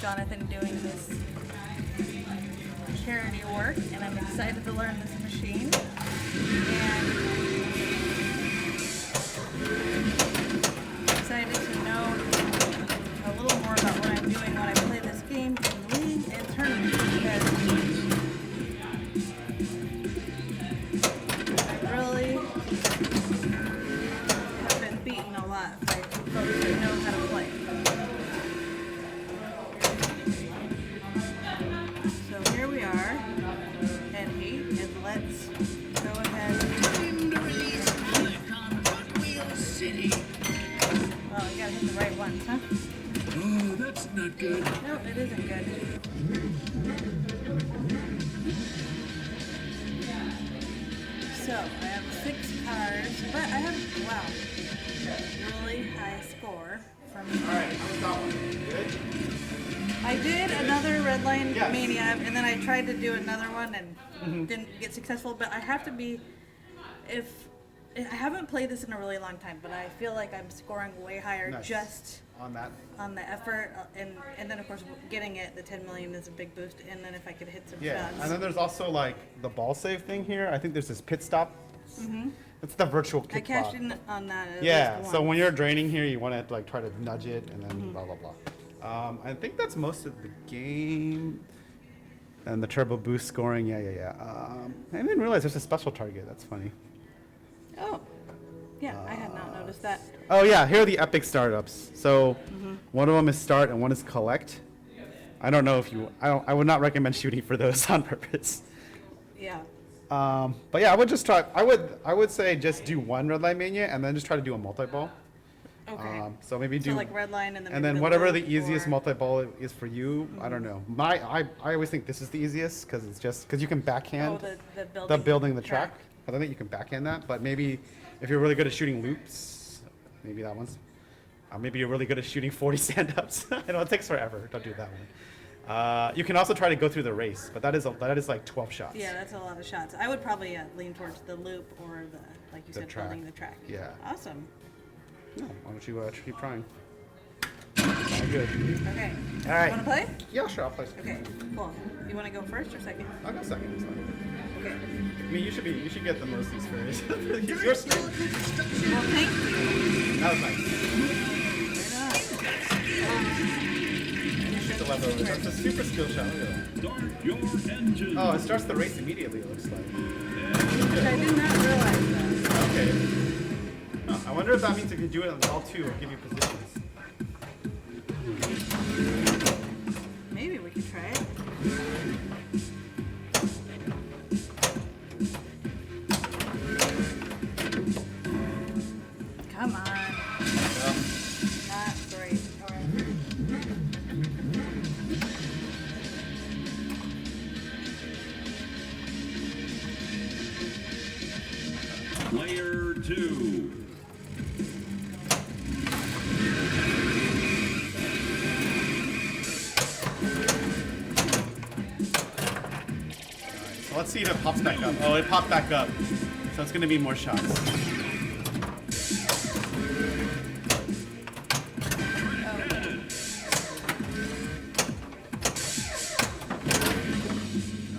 Jonathan doing this charity work, and I'm excited to learn this machine. And excited to know a little more about what I'm doing when I play this game in league and tournament, because I really have been beaten a lot by folks that know how to play. So here we are, and let's go ahead. Time to release Click on Hot Wheels City. Well, you gotta hit the right ones, huh? Oh, that's not good. No, it isn't good. So, I have 6 cars, but I have, wow, really high score from. Alright, how was that one? Good? I did another Redline Yes. Mania, and then I tried to do another one and didn't get successful, but I have to be, I haven't played this in a really long time, but I feel like I'm scoring way higher Nice. just On that. on the effort, and then of course getting it, the 10 million is a big boost, and then if I could hit some Yeah, shots. and then there's also like the ball save thing here. I think there's this pit stop. It's the virtual I kick cashed block. in on that at Yeah, least so once. when you're draining here, you want to like try to nudge it and then blah blah blah. I think that's most of the game. And the turbo boost scoring, yeah. I didn't realize there's a special target. That's funny. Oh, yeah, I had not noticed that. Oh yeah, here are the epic startups. So one of them is start and one is collect. I don't know if you. I would not recommend shooting for those on purpose. Yeah. But yeah, I would just try. I would say just do one red line mania and then just try to do a multi ball. Okay. So maybe So do like red line and then. and maybe then whatever the loop easiest or- multi ball is for you. I don't know. I always think this is the easiest because it's just because you can backhand Oh, the building. the building the track. I don't think you can backhand that, but maybe if you're really good at shooting loops, maybe that one's. Maybe you're really good at shooting 40 stand-ups. I know it takes forever. Don't do that one. You can also try to go through the race, but that is like 12 shots. Yeah, that's a lot of shots. I would probably lean towards the loop or the, like you The said, track. building the track. Yeah. Awesome. No, why don't you keep trying? All good. Okay. All right. Want to play? Yeah, sure. I'll play. Okay. Cool. You want to go first or second? I'll go second. It's fine. Okay. I mean, you should get the most experience. It's your stream. Well, thank you. That was nice. Right Shoot the left over. That's a super skill shot. Look at that. Start your engine. Oh, it starts the race immediately. It looks like. on. I did not realize that. Okay. Huh, I wonder if that means if you do it on L2, it'll give you positions. Maybe we could try it. Come on. Not great. All right. Player 2. So let's see if it pops back up. Oh, it popped back up. So it's going to be more shots.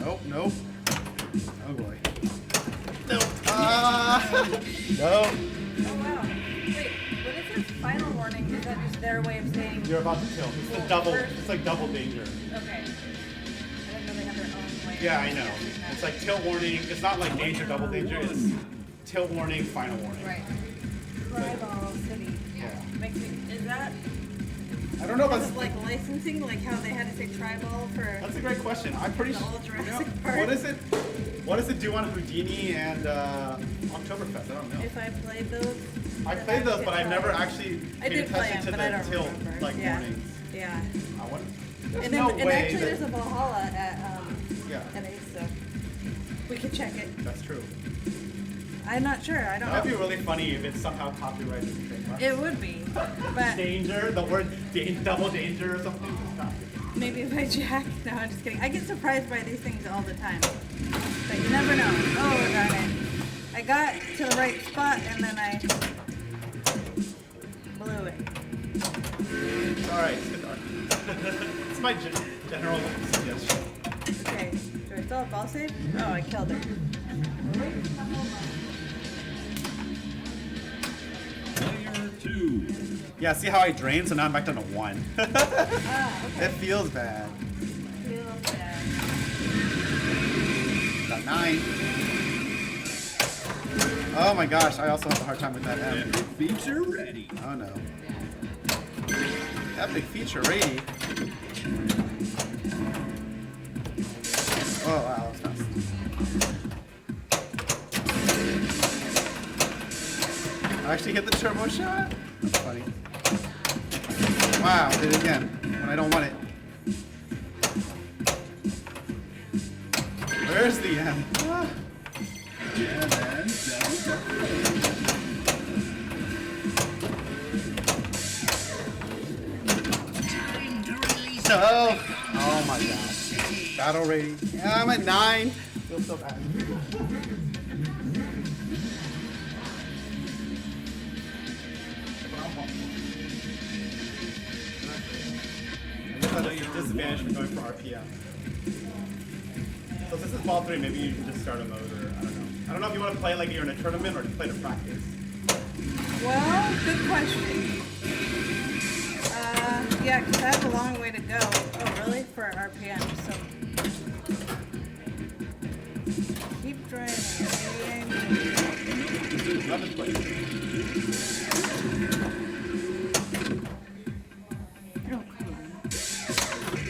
Nope, nope. Oh boy. Nope. Nope. Oh wow. Wait, what is this final warning? Is that just their way of saying You're about to kill. It's a double. It's like double danger. okay? I didn't know they had their Yeah, I know. It's like tilt warning. It's not like danger, double danger. It's tilt warning, final warning. Right. Tribal City. Yeah. Makes me, is that I don't know if because that's of like licensing, like how they had to say tribal for That's a great question. I'm pretty the sure. old Jurassic Park? What does it do on Houdini and Oktoberfest? I don't know. If I played those. I then played would those, get but I've never tried. actually I paid did play attention them, to but I the don't tilt remember. like Yeah. warnings. Yeah. I wouldn't. There's And, no then, and way actually, that- there's a Valhalla at Yeah. NA, so we could check it. That's true. I'm not sure. I don't That'd be know. really funny if it's somehow copyrighted. It would be, but Danger, the word double danger or something. maybe if I jack. No, I'm just kidding. I get surprised by these things all the time, but you never know. Oh darn it! I got to the right spot and then I blew it. All right, it's good. It's my general suggestion. Okay, do I still have ball save? Oh, I killed her. Player 2. Yeah, see how I drained? So now I'm back down to 1. Ah, okay. It feels bad. Feels bad. Got 9. Oh my gosh, I also have a hard time with that M. Epic feature ready. Oh no. Epic feature ready. Oh wow, that's fast. I actually hit the turbo shot? That's funny. Wow, did it again. When I don't want it. Where's the M? Ah. Yeah, man. No! Oh my gosh. Battle rating. Yeah, I'm at 9. Feels so bad. I guess that's a disadvantage for going for RPM. So since it's ball 3, maybe you can just start a mode or I don't know. I don't know if you want to play like you're in a tournament or just play to practice. Well, good question. Yeah, because I have a long way to go. Oh, really? For RPM, so. Keep driving. 11th place. Oh, come on.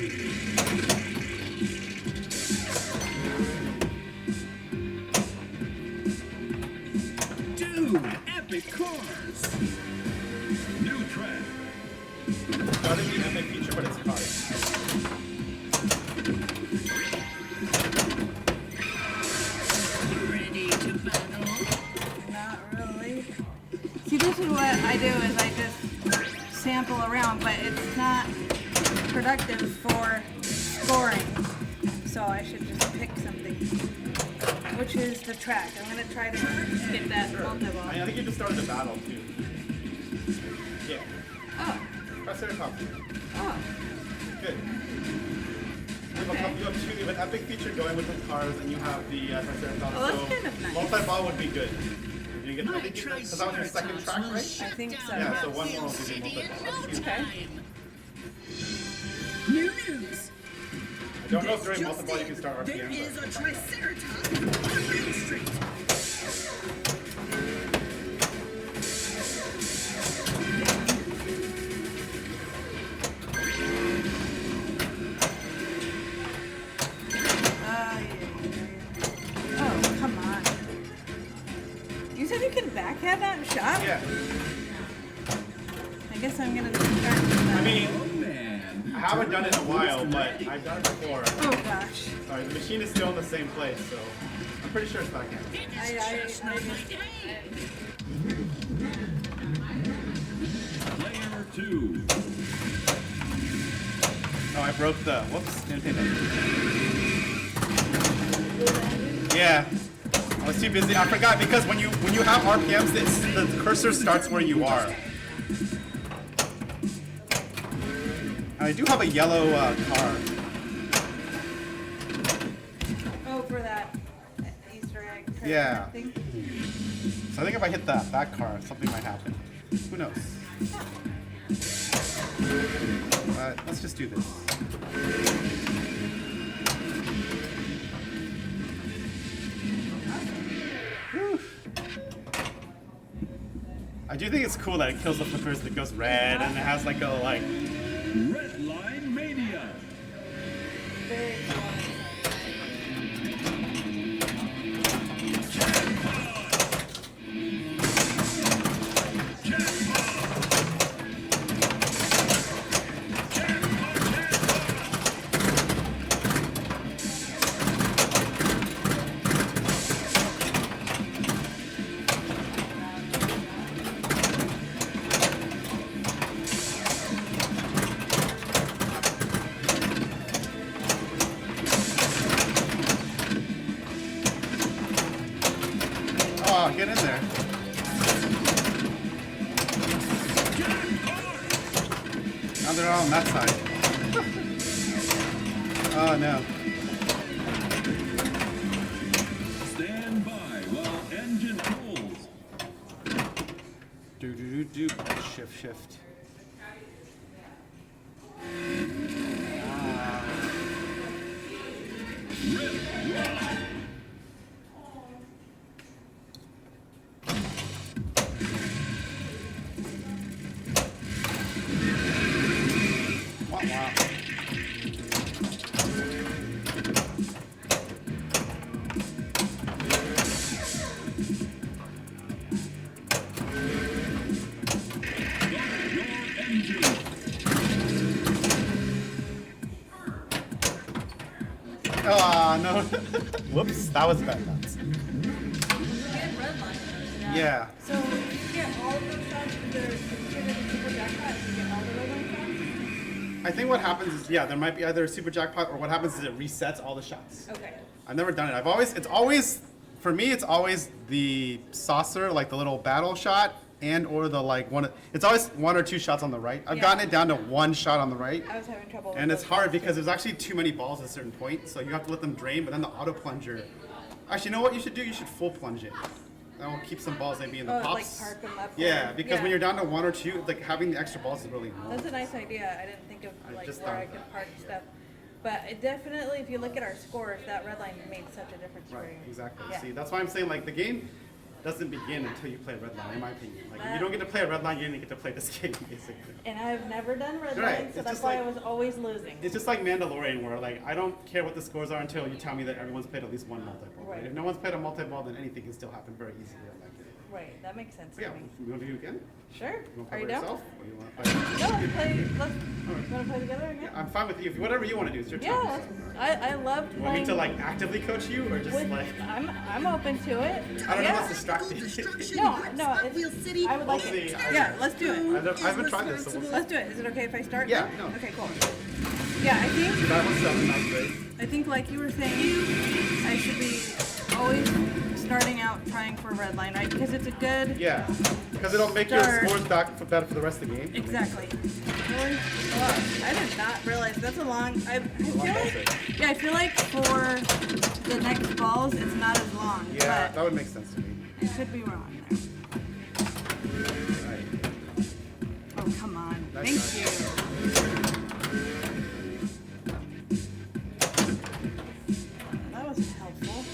Dude, epic cars. New track. Gotta be epic feature, but it's hard. Ready to battle? Not really. See, this is what I do is I just sample around, but it's not productive for scoring. So I should just pick something. Which is the track. I'm going to try to get that multi-ball. I think you just started the battle too. Yeah. Oh, Press there top. oh. Good. You have, Okay. you have two. You have an epic feature going with the cars, and you have the Triceratops. Oh, that's so kind of nice. multi-ball would be good. You get, I My think because that was your second track, Triceratops will right? I think so. Yeah, so one more will be multi-ball. That's huge. Okay. New news. I don't know if This during just multi-ball you in, can start RPM. There is a but- Triceratops on Main Street. Oh, come on. You said you can backhand that shot? Yeah. I guess I'm gonna start with that. I mean, Oh man. I haven't done it in a while, but I've done it before. Oh gosh. Sorry, the machine is still in the same place, so I'm pretty sure it's backhand. Player 2. Oh, I broke the. Whoops. Didn't pay that. Yeah. I was too busy. I forgot because when you have RPMs, the cursor starts where you are. I do have a yellow car. Oh, for that Easter egg trick Yeah. thing? So I think if I hit that car, something might happen. Who knows? Let's just do this. I do think it's cool that it kills the flickers that goes red and it has like a like. Red Line Mania. Very cool. Oh, get in there. Now they're all on that side. Oh no. Stand by while engine cools. Do. Shift. Wow. Oh no. Whoops, that was bad nuts. Get red line. Yeah. So if you get all of those shots, there's triggered a super jackpot. If you get all the red line shots. I think what happens is, yeah, there might be either a super jackpot or what happens is it resets all the shots. Okay. I've never done it. For me, it's always the saucer, like the little battle shot, and or the like one. It's always one or two shots on the right. I've gotten it down to one shot on the right. I was having trouble. And with it's those hard shots, because there's actually too many balls at a certain point, so you have to let them drain, but then the auto plunger. Actually, you know what you should do? You should full plunge it. That will keep some balls maybe in the like pops. park them up. Yeah, because when Yeah. you're down to one or two, like having the extra balls is really annoying. That's a nice idea. I didn't think of I like just where thought I of could that. park stuff. But it definitely, if you look at our scores, that red line made such a difference for Right, you. exactly. Yeah. See, that's why I'm saying like the game doesn't begin until you play red line, in my opinion. Like if you That- don't get to play a red line, you didn't get to play this game, basically. And I've never done red Right, line, so it's that's just why I like- was always losing. It's just like Mandalorian, where like I don't care what the scores are until you tell me that everyone's played at least one multi-ball. Right? Right. If no one's played a multi-ball, then anything can still happen very easily on that game. Right, that makes sense So yeah, to me. you want to do it again? Sure. You want to Are play you by down? yourself? Or you want to play? No, let's play. You want to play together again? I'm fine with you. Whatever you want to do, it's your time. Yeah, so. I loved You want me playing. to like actively coach you, or just with, like? I'm open to it. I don't know yeah. what's distracting. Destruction No, marks no, Hotwheel it's, City. I would like We'll it. see. Yeah, let's do it. I haven't tried this, so we'll see. Let's do it. Is it okay if I start? Yeah, now? no. Okay, cool. Yeah, I think That was something that's great. I think like you were saying, I should be always starting out trying for red line, right? Because it's a good. Yeah, because it'll make your Start. scores back better for the rest of the game. Exactly. Really? Wow, I did not realize that's a long. I feel long ball like. Yeah, I feel like for the next balls, it's not as long. Yeah, but that would make sense to me. I could be wrong there. Right. Oh, come on. Nice Thank try. you. That was helpful.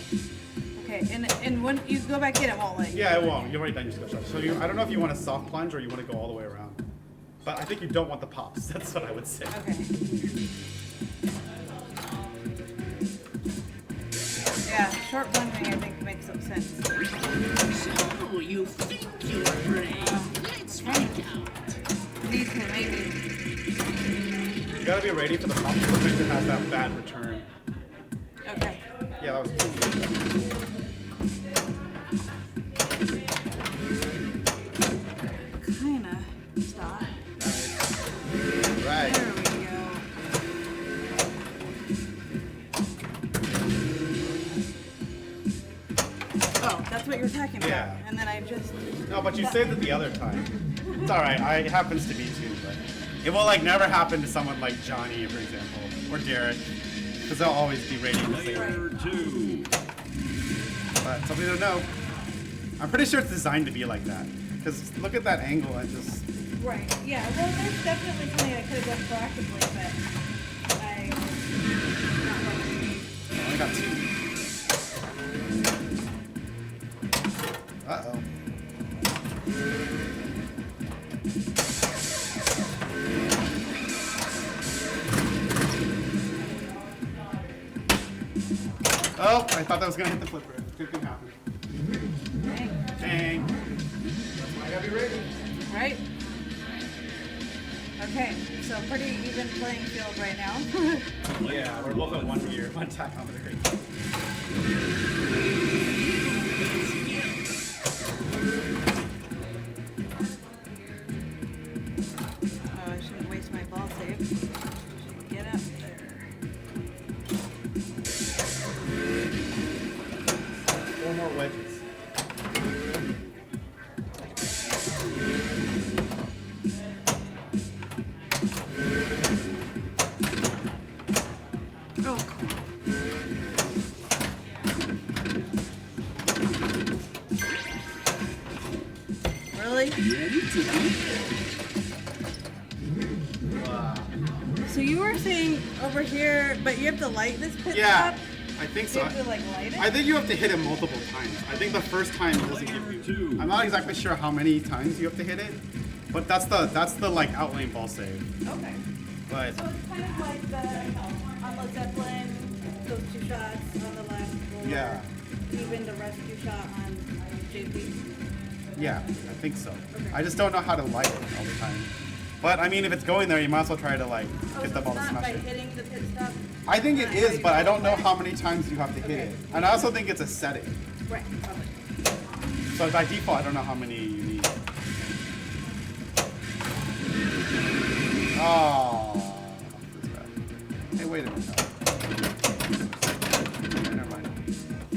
Okay, and when you go back in, it won't let you. Yeah, it won't. You've already done your skill shot. So I don't know if you want a soft plunge or you want to go all the way around. But I think you don't want the pops. That's what I would say. Okay. Yeah, short plunging I think makes some sense. So you think you're brave? Let's find out. These can maybe. You gotta be ready for the pops. The Victor has that bad return. Okay. Yeah, that was cool. Kinda. Stop. Right. There we go. Oh, that's what you're talking about. Yeah. And then I just. No, but you saved it the other time. It's alright. It happens to me too, but it will like never happen to someone like Johnny, for example, or Derek, because they'll always be rating the same. Player 2. But something to know. I'm pretty sure it's designed to be like that. Because look at that angle and just. Right. Yeah. Well, there's definitely something I could have done proactively, but I was not ready. I only got two. Uh oh. Oh, I thought that was gonna hit the flipper. Good thing happened. Dang. That's why I gotta be ready. Right? Okay, so pretty even playing field right now. Yeah, we're both at 1 year, 1 tachometer. Oh, I shouldn't waste my ball save. Get up there. 4 more wedges. Oh, really? Wow. So you were saying over here, but you have to light this pit Yeah, stop? I think You so. have to like light it? I think you have to hit it multiple times. I think the first time doesn't give you. I'm not exactly sure how many times you have to hit it, but that's the like outlane ball save. Okay. But So it's kind of like on the Zeppelin, those 2 shots on the left, or yeah, even the rescue shot on JP. yeah, I think so. I just don't know how to light it all the time. But I mean, if it's going there, you might as well try to like get the ball to Not smash by it. hitting the pit stop? I think it is, but I don't know how many times you have to hit it. And I also think it's a setting. Right, probably. So by default, I don't know how many you need. Oh, that's bad. Hey, wait a minute. Okay, never mind.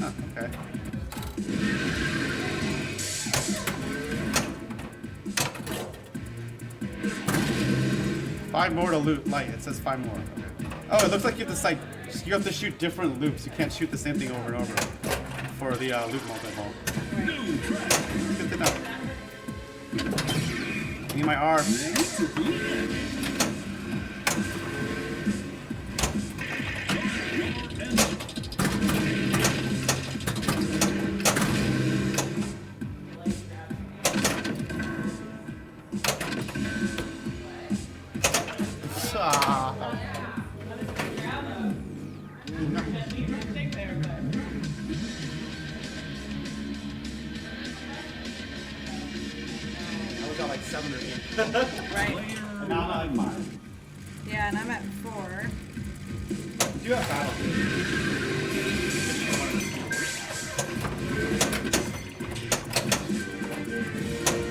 Huh, okay. Five more to loot light. It says 5 more. Okay. Oh, it looks like you have to shoot different loops. You can't shoot the same thing over and over for the loop multi-ball. Good to know. Need my arm. Ah. I was at like 7 or 8. Right. And now I'm at like 5. Yeah, and I'm at 4. Do you have battle?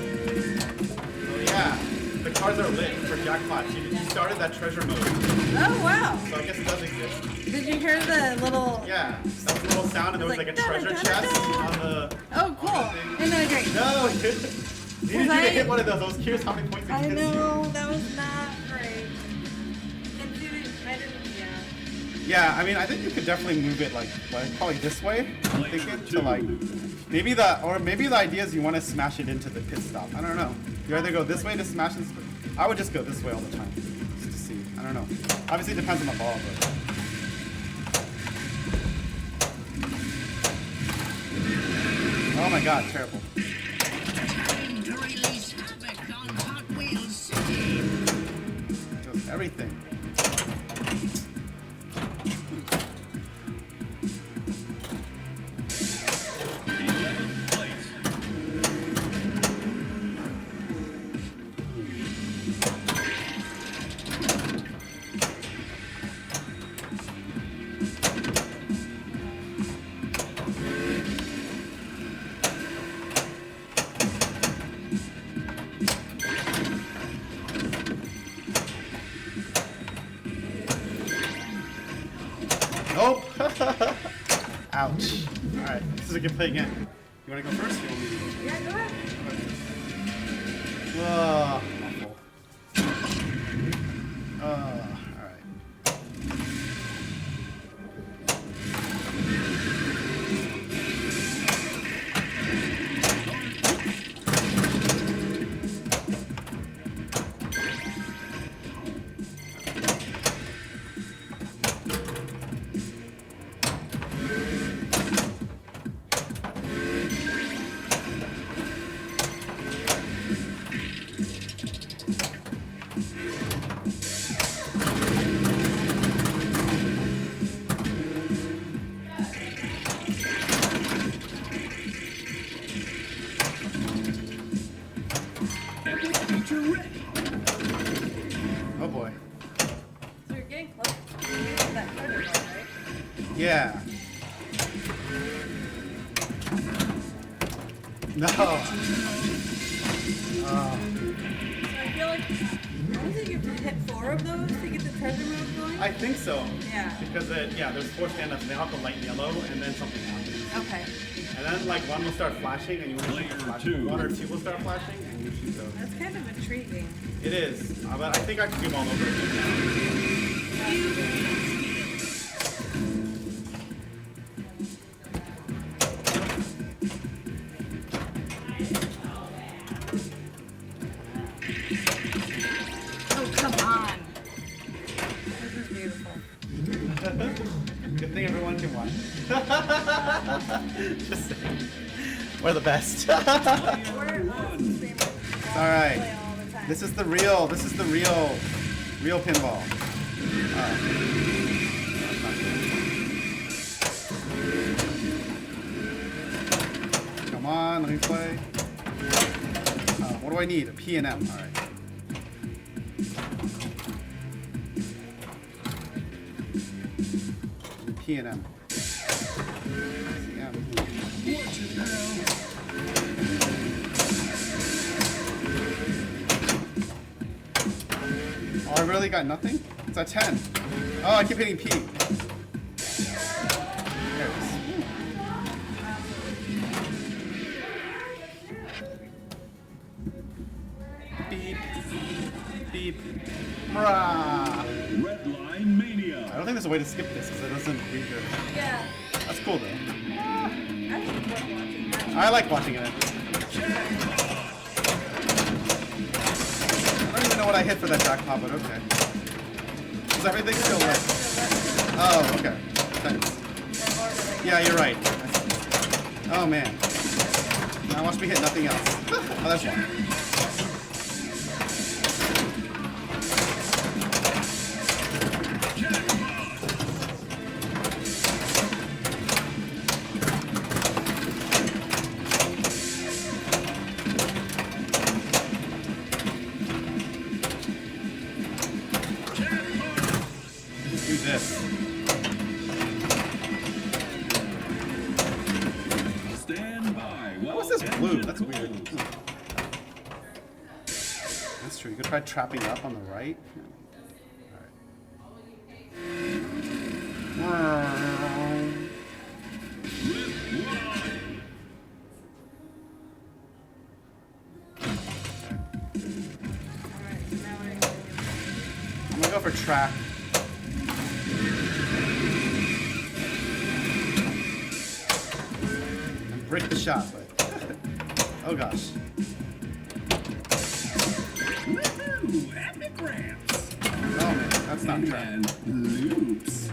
Oh yeah, the cars are lit for jackpot. You started that treasure mode, Oh, wow. so I guess it does exist. Did you hear the little... Yeah, that was a little sound and there was like a treasure chest on the... Oh, cool. Isn't that great? No! Needed you to hit one of those. I was curious how many points it I gives you. know, that was not great. And dude, I didn't, yeah. Yeah, I mean, I think you could definitely move it like probably this way. I'm thinking to like maybe the idea is you want to smash it into the pit stop. I don't know. You either go this way to smash it. I would just go this way all the time, just to see. I don't know. Obviously, it depends on the ball, but. Oh my God, terrible. Time to release havoc on Hot Wheels City. Does everything. Nope. Ouch. Alright, this is a good play again. You want to go first? Or you want me to go? Yeah, go ahead. Awful. Alright. boy. So you're getting close to that treasure ball, right? Yeah. No. So I feel like, I don't think you have to hit 4 of those to get the treasure move going. I think so. Yeah. Because there's 4 stand-ups and they all have to light yellow and then something happens. Okay. And then like one will start flashing and you want to shoot the flashing. 1 or 2 will start flashing and you shoot those. That's kind of intriguing. It is. But I think I can do them all over again now. Oh, come on. This is beautiful. Good thing everyone can watch. Just saying. We're the best. We're on the same All right. play all the time. This is the real pinball. Come on, let me play. What do I need? A P and M. All right. P and M. Watch it now. Oh, I really got nothing? It's a 10. Oh, I keep hitting P. There it is. Beep. Beep. Rah. Red Line Mania. I don't think there's a way to skip this because it doesn't read your... Yeah. That's cool though. I just love watching that. I like watching it. I don't even know what I hit for that jackpot, but okay. Is everything still lit? Oh, okay. Thanks. Yeah, you're right. Oh man. Now watch me hit nothing else. Oh, that's one. Do this. Stand by. What's this blue? That's weird. That's true. You could try trapping up on the right. Alright. I'm gonna go for trap. And break the shot, but oh gosh. Woohoo! Epic ramps. Oh man, that's not trap. And loops.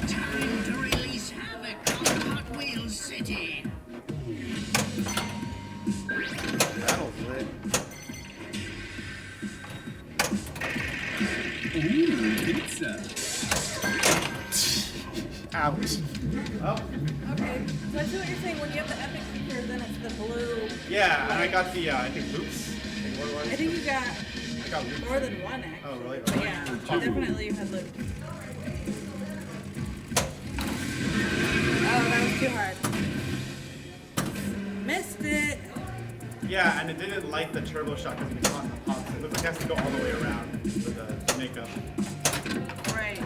Time to release havoc on Hot Wheels City. That'll lit. Ooh, pizza. Ouch. Oh. Okay, so I see what you're saying. When you have the epic feature, then it's the blue. Yeah, and I got the I think loops. I think you got I got loops. more than one, actually. Oh really? But yeah, definitely you had loot. Oh, that was too hard. Missed it. Yeah, and it didn't light the turbo shot because it was on the pump. So it looks like it has to go all the way around for the makeup. Right.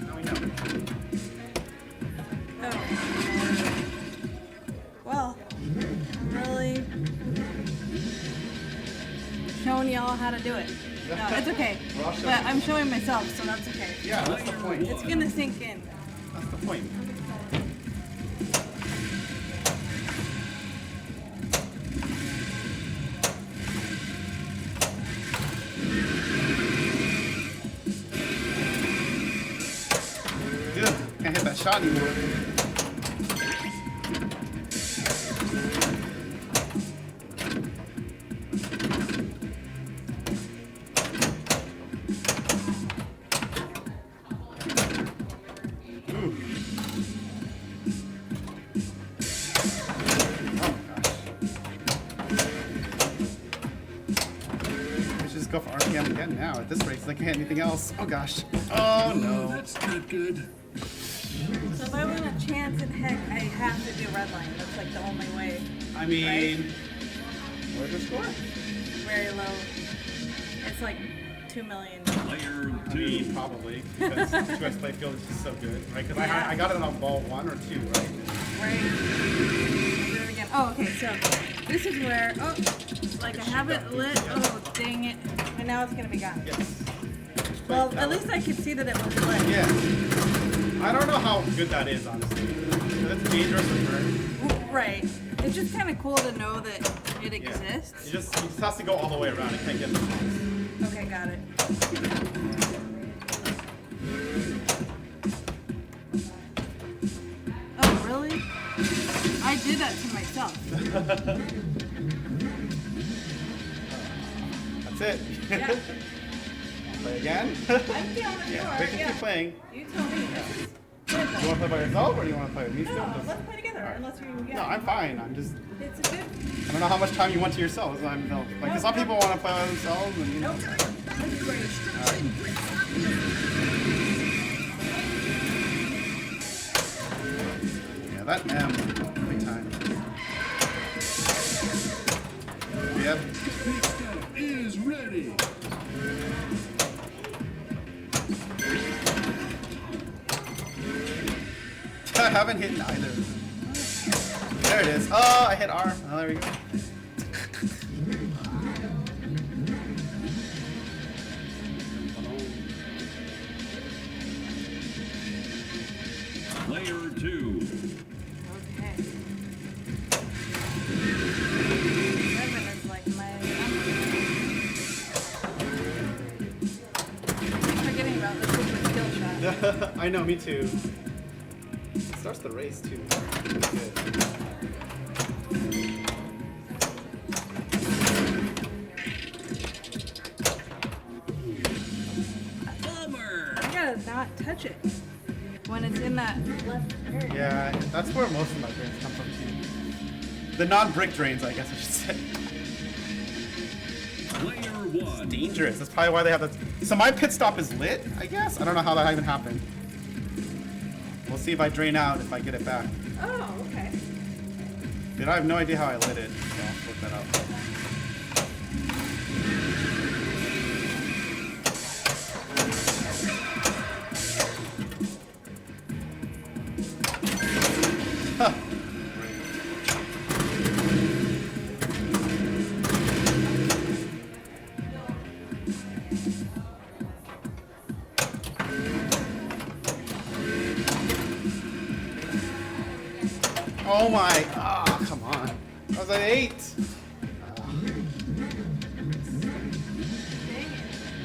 Now we know. Oh. Well, I'm really showing y'all how to do it. No, it's okay. We're all showing But I'm showing myself, so that's okay. Yeah, that's the point. It's gonna sink in. That's the point. Dude, can't hit that shot anymore. Ooh. Oh my gosh. We should just go for RPM again, man. now at this rate. I can't hit anything else. Oh gosh. Oh Oh, no. that's not good. So if I want a chance in heck, I have to do red line. That's like the only way. I mean, where's your score? Very low. It's like 2 million. Player I two. mean, probably because Choice Playfield is just so good, right? Because Yeah. I got it on ball 1 or 2, right? Right. Do it again. Oh, okay. So this is where, oh, like I have it lit. Oh, dang it. And now it's going to be gone. Yes. Well, at least I could see that it was lit. Yeah. I don't know how good that is, honestly. That's dangerous with her. Right. It's just kind of cool to know that it Yeah. exists. It just has to go all the way around. It can't get in the box. Okay, got it. Oh, really? I did that to myself. That's it. Yeah. Play again? I'm feeling it. Yeah, we can keep playing. You tell me. You want to play by yourself or do you want to play with me still? No, Just- let's play together. Unless you, yeah. No, I'm fine. I'm just, It's a good. I don't know how much time you want to yourselves. I'm no, like, 'cause some people want to play by themselves and, you know. Nope. That's great. Yeah, that M, every time. Yep. Pit stop is ready. I haven't hit either. There it is. Oh, I hit R. Oh, there we go. Player two. Okay. 7 is like my number. I'm forgetting about the super skill shot. I know, me too. It starts the race too. Good. Bummer. I gotta not touch it when it's in that left area. Yeah, that's where most of my drains come from too. The non-brick drains, I guess I should say. Player one. Dangerous. That's probably why they have that. So my pit stop is lit, I guess? I don't know how that even happened. We'll see if I drain out if I get it back. Oh, okay. Dude, I have no idea how I lit it, so I'll flip that up. Huh. Oh my, come on. I was at 8.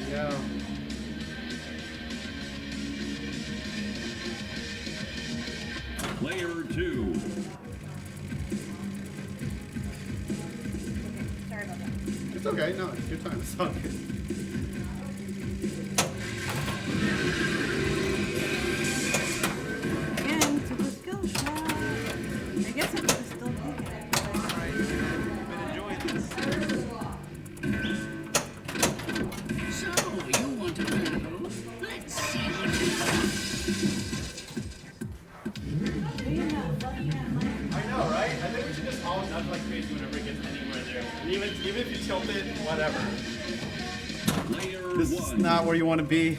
Yeah. Player two. Sorry about that. It's okay, no, it's your time. It's all good. Again, super skill shot. I guess I could have still taken it. So, you want a battle? Let's see what you got. I know, right? I think we should just all nudge like crazy whenever it gets anywhere there. And even if you tilt it, whatever. Player This is one. not where you want to be.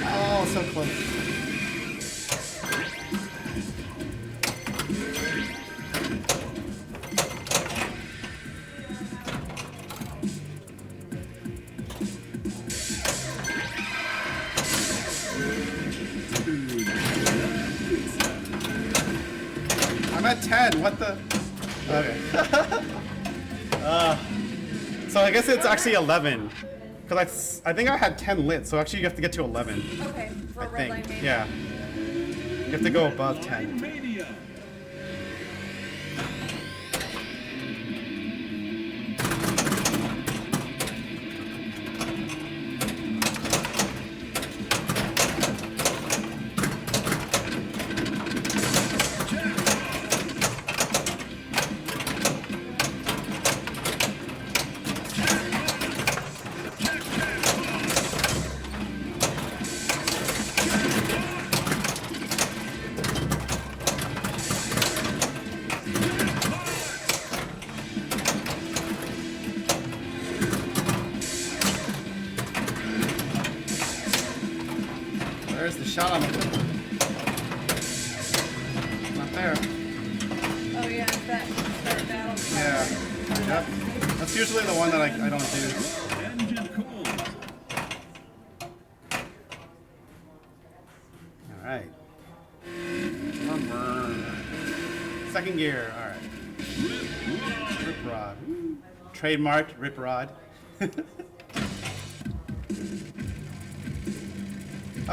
Oh, so close. I'm at 10. What the? Okay. So I guess it's actually 11. Because I think I had 10 lit, so actually you have to get to 11. Okay, for I a red line think. maybe. Yeah. You have to go above 10. Mania. shot on it. Not there. Oh yeah, it's that start battle. Yeah. Yep. That's usually the one that I don't do. Engine cool. All right. Second gear. All right. Rip rod. Trademarked rip rod.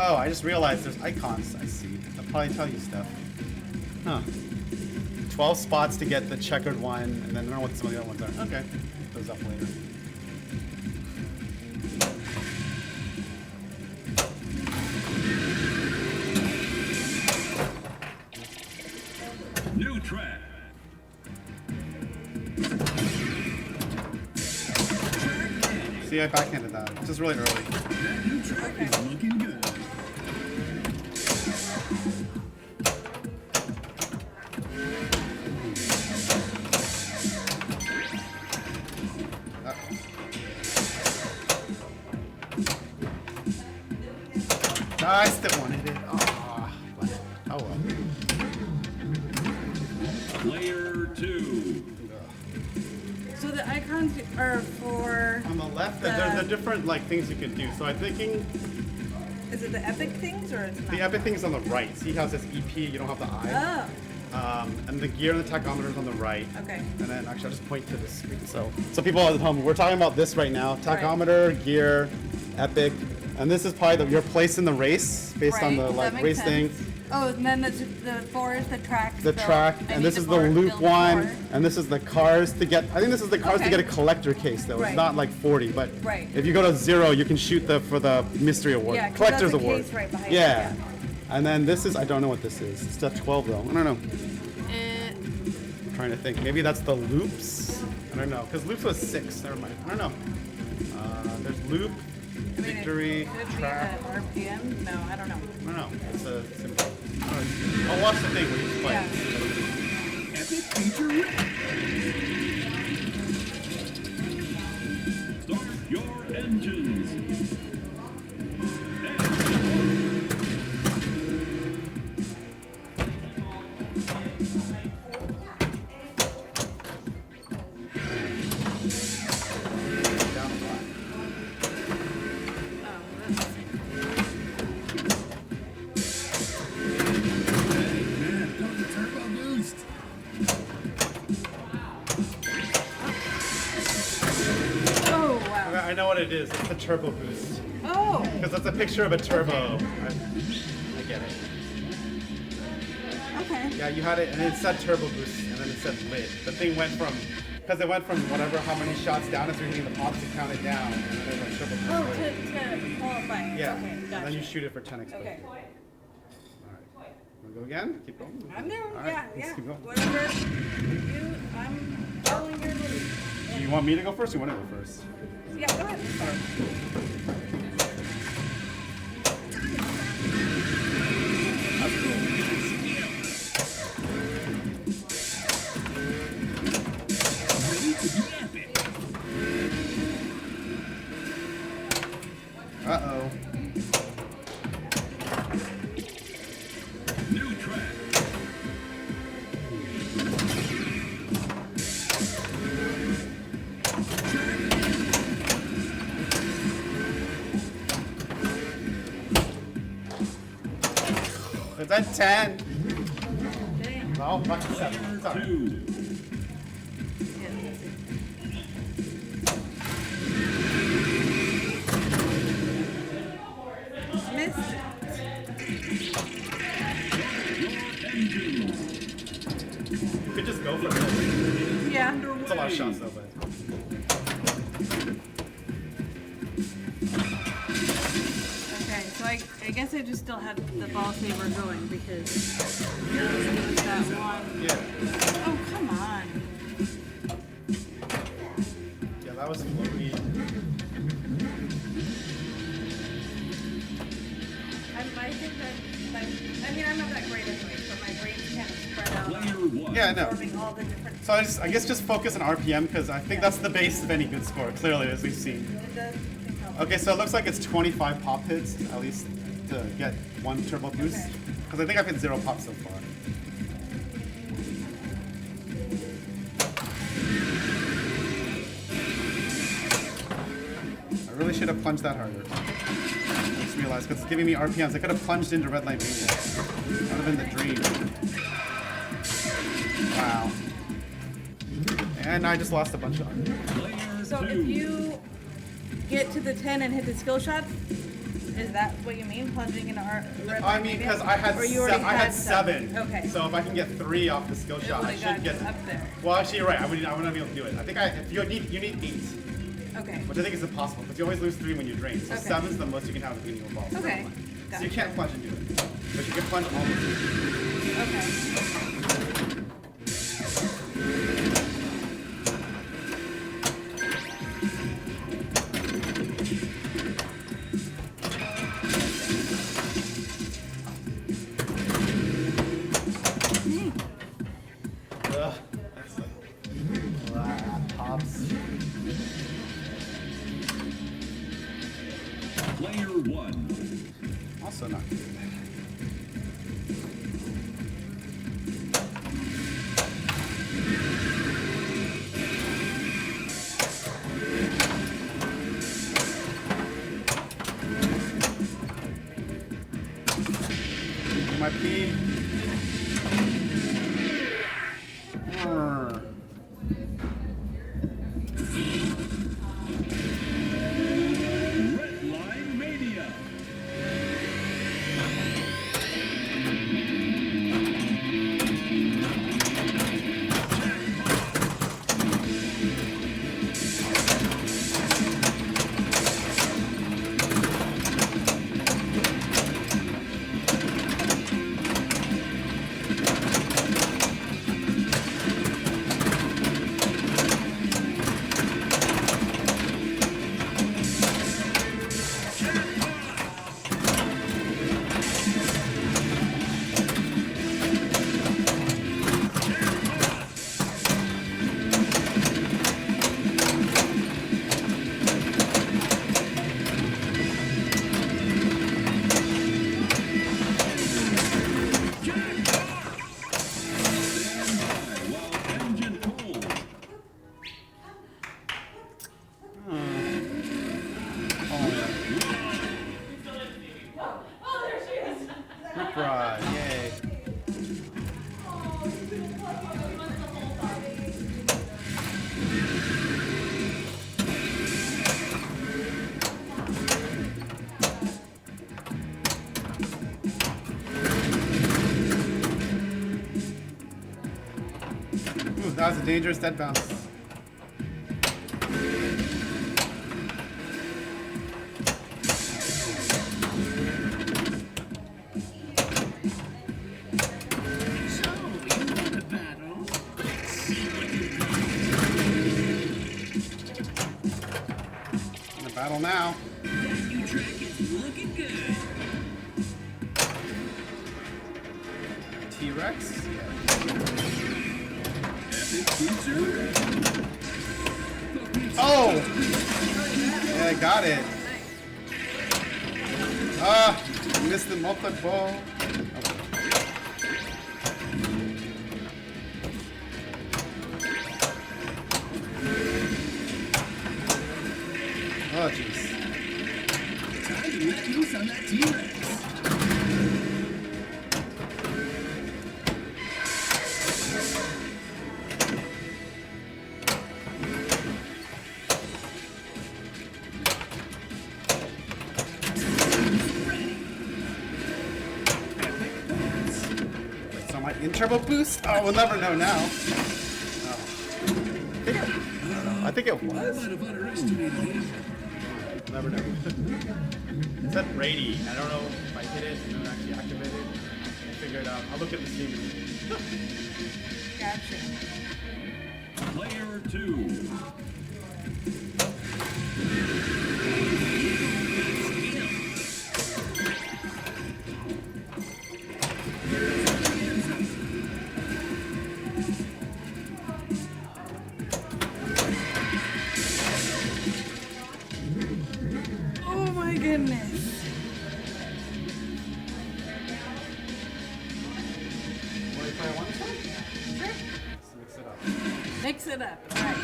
Oh, I just realized there's icons. I see. They'll probably tell you stuff. Huh. 12 spots to get the checkered one, and then I don't know what some of the other ones are. Okay. Look those up later. New track. See, I backhanded that. It's just really early. That new truck is looking good. I still wanted it. Oh, well. Player 2. So the icons are for. On the left, The- there's the different like things you can do. So I'm thinking Is it the epic things or it's not? the epic thing is on the right. See how it says EP? You don't have the I. Oh, And the gear and the tachometer is on the right. okay. And then actually I'll just point to the screen. So people at home, we're talking about this right now. Tachometer, gear, epic. And this is probably your place in the race based on the Right, like that race makes thing. sense. Oh, and then the 4 is the track. The track, and this is the loop one, and this is the cars to get. I think this is the cars to Okay. get a collector case though. Right. It's not like 40, but Right. if you go to 0, you can shoot for the mystery award, Yeah, 'cause collector's that's a award. case right behind it, yeah. yeah. And then this is I don't know what this is. It's step 12 though. I don't know. Eh, I'm trying to think. Maybe that's the loops. I don't know, because loops was 6. Never mind. I don't know. There's loop, victory, Could it be track. the RPM? No, I don't know. I don't know. It's a simple. I'll watch the thing when you play. Yeah. Epic feature red. Start your engines. Down the line. Man, got the turbo boost. Oh, wow. I know what it is. It's the turbo boost. Oh, Because that's a picture of a turbo. I get it. okay. Yeah, you had it, and it said turbo boost, and then it said lit. The thing went from, because it went from whatever, how many shots down as you're hitting the pops, it counted down, and then it went turbo boost. Oh, lit. to qualify. Yeah, Okay, and gotcha. then you shoot it for 10 exposure. Okay. All right. Want to go again? Keep going? I'm down. All right, Yeah, let's yeah. keep going. Whatever. I'm following your lead. Do you want me to go first, or you want to go first? Yeah, go ahead. Ready to be epic. Uh-oh. New track. Is that 10? Dang. No, back to 7. It's all right. 2. Missed it. Engines. You could just go for it. Yeah. It's a lot of shots, though, but. Okay, so I guess I just still had the ball saver going because it was that one. Yeah. Oh, come on. Yeah, that was floaty. I think that, I mean, I'm not that great at it, but my brain's kind of spread out. Player 1. Yeah, I know. Absorbing all the different. So I guess just focus on RPM, because I think that's the base of any good score, clearly, as we've seen. It does help. Okay, so it looks like it's 25 pop hits, at least to get 1 turbo boost. Okay. Because I think I've hit 0 pops so far. I really should have plunged that harder. I just realized, because it's giving me RPMs. I could have plunged into Red Light Mania. That would have been the dream. Wow. And I just lost a bunch of RPM. So if you get to the 10 and hit the skill shots, is that what you mean? Plunging into our red I light mean, mania? because I had Or you already I had seven. 7. Okay. So if I can get 3 off the skill shot, I would've should gotten get up there. Well, actually, you're right. I wouldn't be able to do it. I think if you need 8, Okay. which I think is impossible because you always lose 3 when you drain. So Okay. 7 is the most you can have at the beginning of a ball. Okay. So you can't plunge into it, but you can plunge almost. Okay. Ugh, that's pops. Player 1. Also not good. My P. Red Line Mania. Stand by while engine cool. Rip rod, yay. Ooh, that was a dangerous dead bounce. So, you want a battle? See what you In the battle now. That new track is looking good. T-Rex? Epic Cruiser. Oh! Yeah, I got it. Ah, missed the multi-ball. Oh, jeez. Time to let loose on that T-Rex. So my in-turbo boost? Oh, we'll never know now. Oh. I think it I was. might have underestimated him. Never know. It said Brady. I don't know if I hit it and then actually activated it. I'll figure it out. I'll look at the Steam. Gotcha. Player 2. Oh my goodness.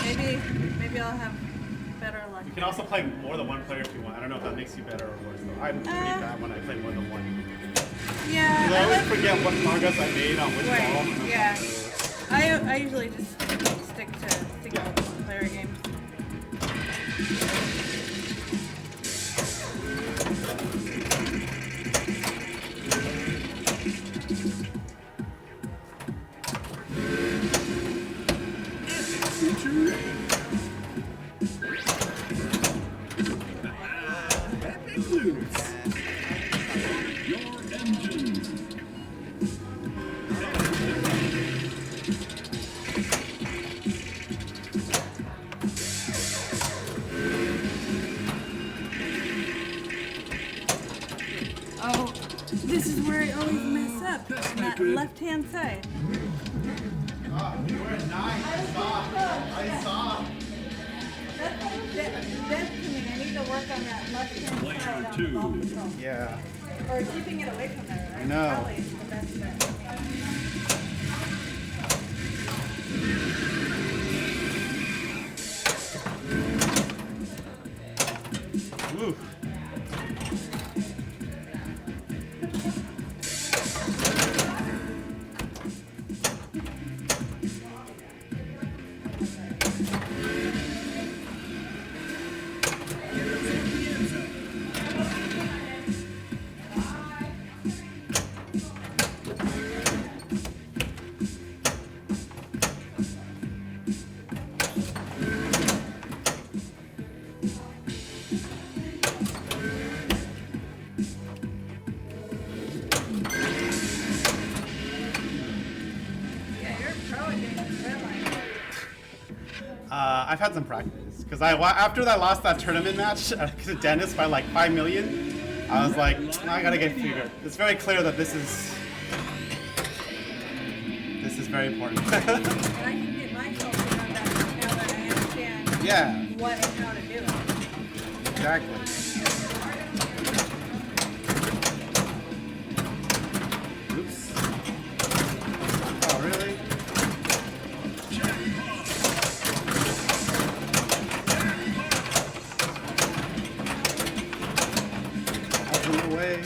Maybe I'll have better luck. You can also play more than one player if you want. I don't know if that makes you better or worse though. I'm pretty bad when I play more than one. Yeah. 'Cause I always forget what progress I made on which Right, ball. yeah. I usually just stick to single player games. Epic loots. Your engine. Oh, this is where I always mess up. That's On not that good. left-hand side. You were at 9. I saw. That's to me. I need to work on that left-hand Player side on two. ball control. Yeah. Or keeping it away from there. I know. Probably is the best bet. Woo. Yeah, you're a pro at getting this red line. I've had some practice because after I lost that tournament match to Dennis by like 5 million, I was like, I gotta get figured. It's very clear that this is very important. And I can get myself around that now that I understand Yeah, what and how to do it. exactly. Oops. Oh, really? Out of the way.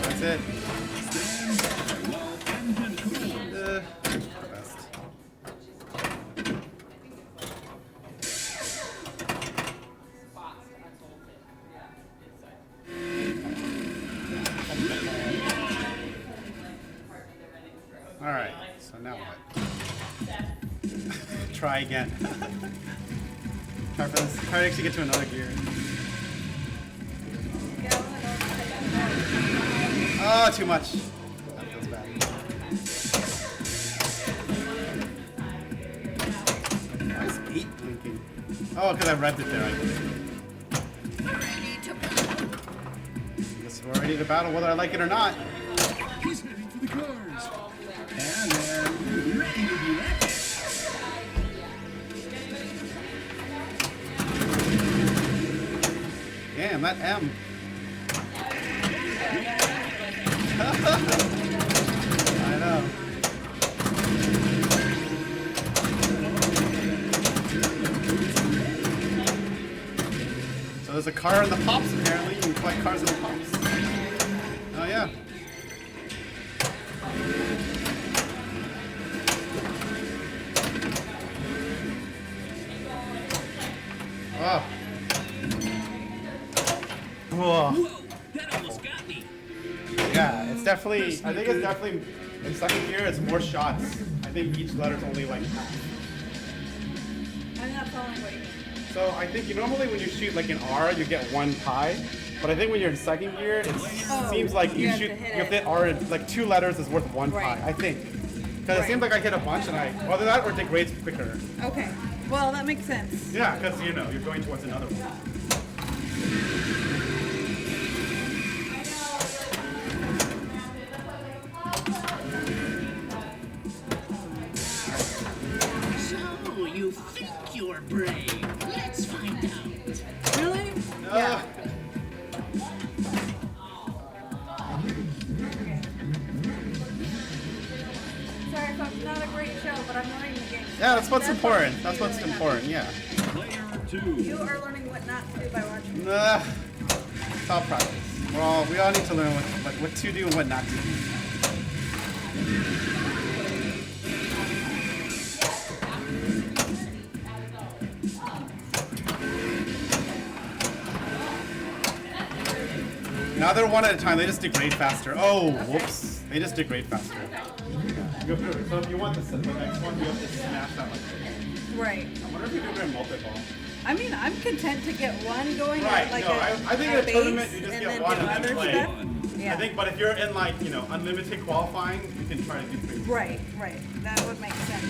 That's it. Best. All right. So now what? Try again. Try for this. Try to actually get to another gear. Oh, too much. That feels bad. Why is 8 blinking? Oh, because I revved it there. I guess we're ready to battle whether I like it or not. He's heading for the cars. And they're ready to do that. Damn, that M. I know. So there's a car in the pops apparently. You can collect cars in the pops. Oh yeah. Oh. Whoa. Whoa, that almost got me. Yeah, it's definitely. I think it's definitely in second gear. It's more shots. I think each letter's only like half. I'm not following what you mean. So I think normally when you shoot like an R, you get 1 pi. But I think when you're in second gear, it seems like you have shoot, to hit you have to it. hit R, and like 2 letters is worth 1 Right. pi. I think. Because it seems like I hit a bunch and I either that or degrades quicker. Okay. Well, that makes sense. Yeah, because you know you're going towards another one. brave? Let's find out. Really? Yeah. Sorry, folks, not a great show, but I'm learning the game. Yeah, that's what's important. what That's makes what's me really important. Yeah. Player 2. You are learning what not to do by watching. It's all practice. We all need to learn what to do and what not to do. Now they're one at a time. They just degrade faster. Oh, whoops! They just degrade faster. Go through it. So if you want the next one, you have to smash that one. Right. I wonder if you do it in multi-ball. I mean, I'm content to get one going Right. at like No, a I think a in a tournament base you just and get then one do and then other play. stuff. Yeah. I think, but if you're in like unlimited qualifying, you can try to do 3. Right, right. That would make sense.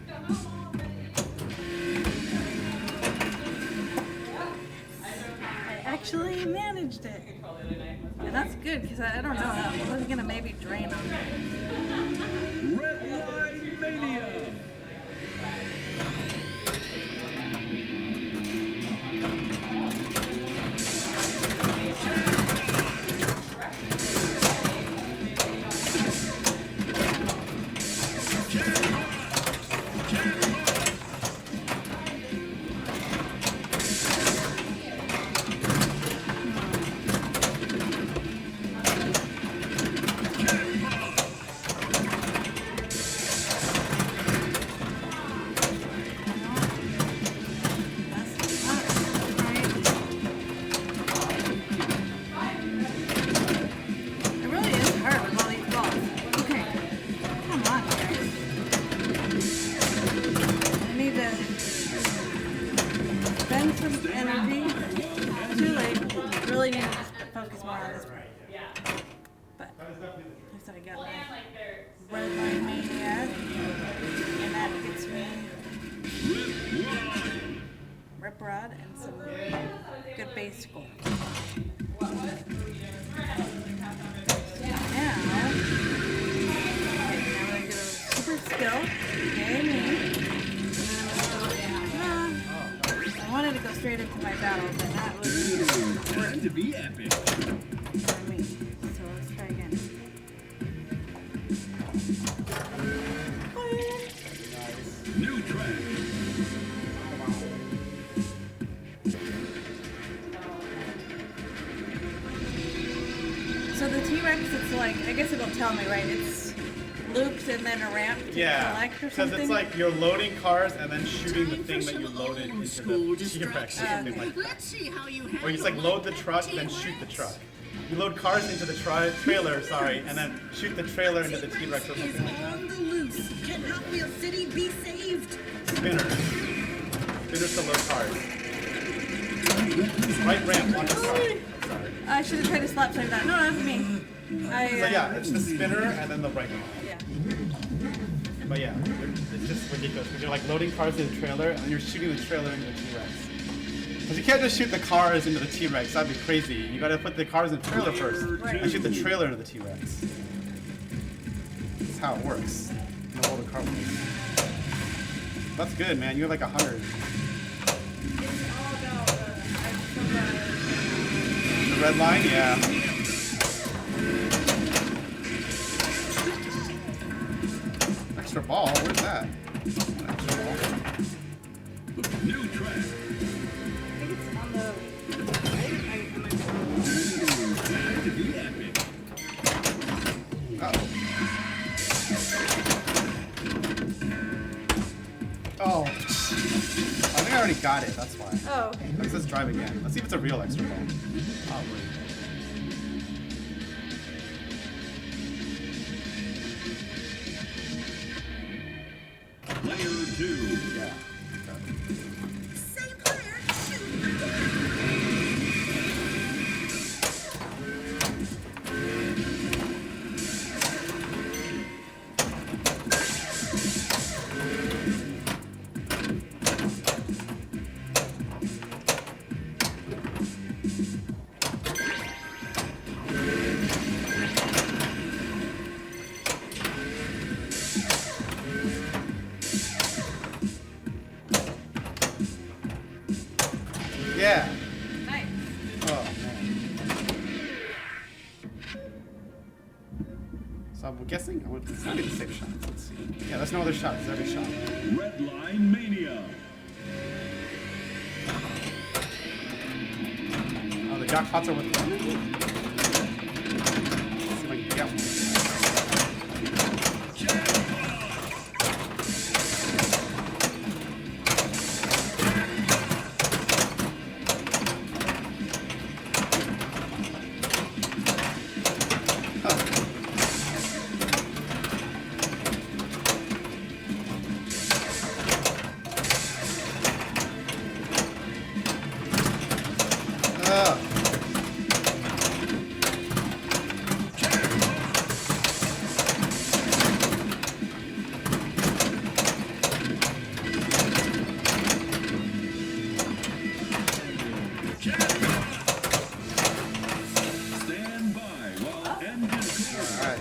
Come on. I actually managed it. And that's good because I don't know, I was gonna maybe drain on it. Red Line Mania. That's not right. It really is hard with all these balls. Okay. Come on, guys. I need to spend some energy. Too late. Really need to just focus more on this. But so I got my red line mania. And that gets me rip rod and some good base score. Now, I'm gonna do a super skill. Yay me. I wanted to go straight into my battle, but that was Time to be epic. for me. So let's try again. New track. So the T-Rex, it's like, I guess it'll tell me, right? It's loops and then a ramp to Yeah, collect or because something? it's like you're loading cars and then shooting the Time thing for that you some loaded old into school the T-Rex. destruction. Something like that. Let's see how you Or you just like load the truck, then shoot the truck. You load cars into the trailer, sorry, and then shoot the trailer into the T-Rex or is something like that. on the loose. Can Hot Wheel City be saved? Spinners. Spinners to load cars. Right ramp, on the side. Sorry. I should have tried to slap save that. No, that's me. So yeah, it's the spinner and then the right one. Yeah. But yeah, it's just ridiculous because you're like loading cars in the trailer and then you're shooting the trailer into the T-Rex. Because you can't just shoot the cars into the T-Rex, that'd be crazy. You gotta put the cars in the trailer first and shoot the trailer into the T-Rex. That's how it works. You know, all the car works. That's good, man. You have like 100. It's all about The red line, yeah. Extra ball, where's that? Extra ball. New track. I think it's on the Time to be epic. Uh-oh. Oh. I think I already got it, that's why. Oh, okay. Let's drive again. Let's see if it's a real extra ball. Oh, wait. So I'm guessing it's gotta be the same shot. Let's see. Yeah, there's no other shot. It's every shot. Red Line Mania. Oh, the jackpots are with them? Let's see if I can get one. Stand by while engine clears. All right.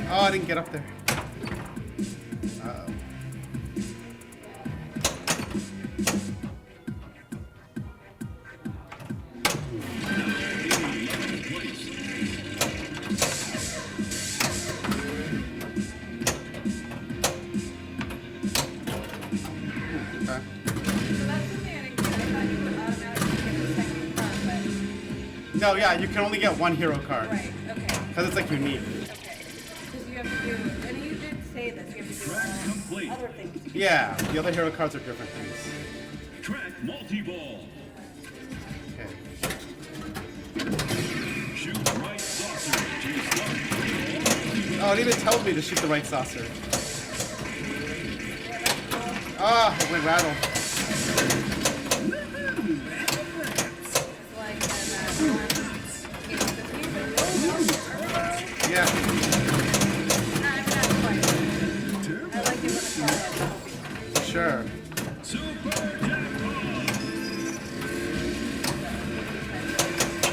Oh, I didn't get up there. Uh-oh. Okay. So that's something I didn't get. I thought you would automatically get the second card, but No, yeah, you can only get one hero card. right. Okay. Because it's like unique. Okay. Because you have to do, and you did say this. You have to do Track complete. other things. Yeah, the other hero cards are different things. Track multi-ball. Okay. Shoot right saucer to start. Oh, it even tells me to shoot the right saucer. Ah, it went rattle. It's like Yeah. I'm not quite. I like it when it's all like Sure. Super jackpot.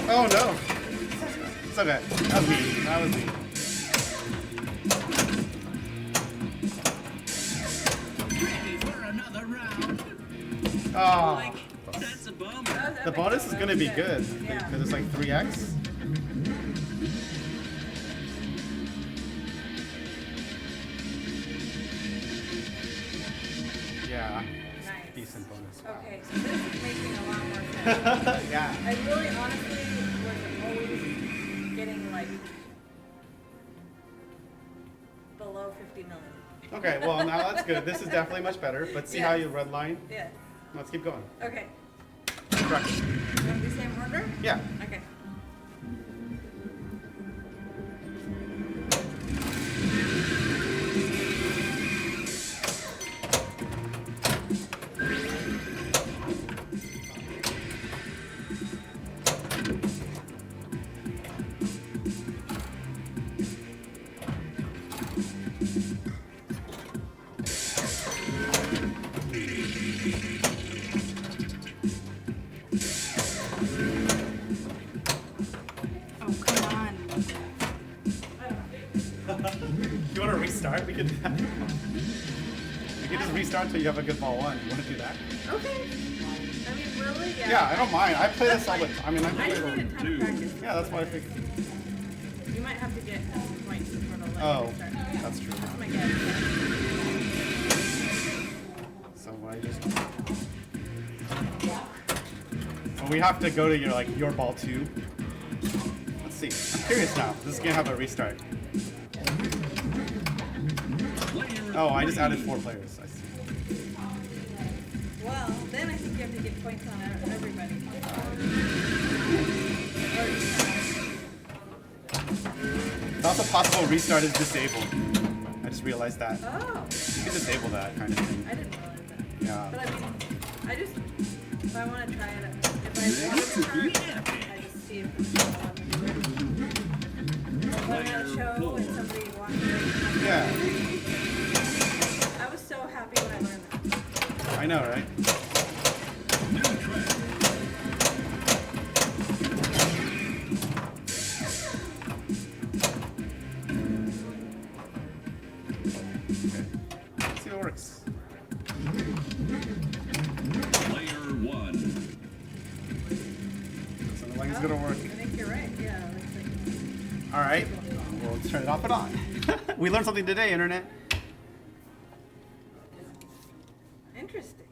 Oh no. It's okay. That was me. That was me. Ready for another round? Oh. That's a bummer. The bonus is gonna be good. Yeah. Because it's like 3x. Yeah. Nice. Decent bonus. Okay, so this is making a lot more sense. Yeah. I really honestly was always getting like below 50 million. Okay, well now that's good. This is definitely much better. Let's see how Yes. you red line. Yeah. Let's keep going. Okay. Correct. You want the same order? Yeah. Okay. Oh, come on. You want to restart? We can. We can just restart till you have a good ball one. You want to do that? Okay. I mean, really? Yeah. Yeah, I don't mind. I play this all the time. I mean, I I play just need a it. ton of practice. Yeah, that's why I think. You might have to get some points in order to let Oh, you start. that's true. That's my guess. So I just. Well, we have to go to your ball two. Let's see. I'm curious now. This is gonna have a restart. Oh, I just added 4 players. I see. Well, then I think you have to get points on everybody. It's also possible restart is disabled. I just realized that. Oh, You can disable that kind of thing. I didn't realize that. Yeah. But I mean, if I want to try it, if I want to start, I just see if it's allowed to do it. Like when I'm at a show and somebody walks in. Yeah. I was so happy when I learned that. I know, right? Okay. Let's see what works. Player 1. Doesn't look like it's gonna work. I think you're right. Yeah. All right. Well, let's turn it off and on. We learned something today, internet. Interesting.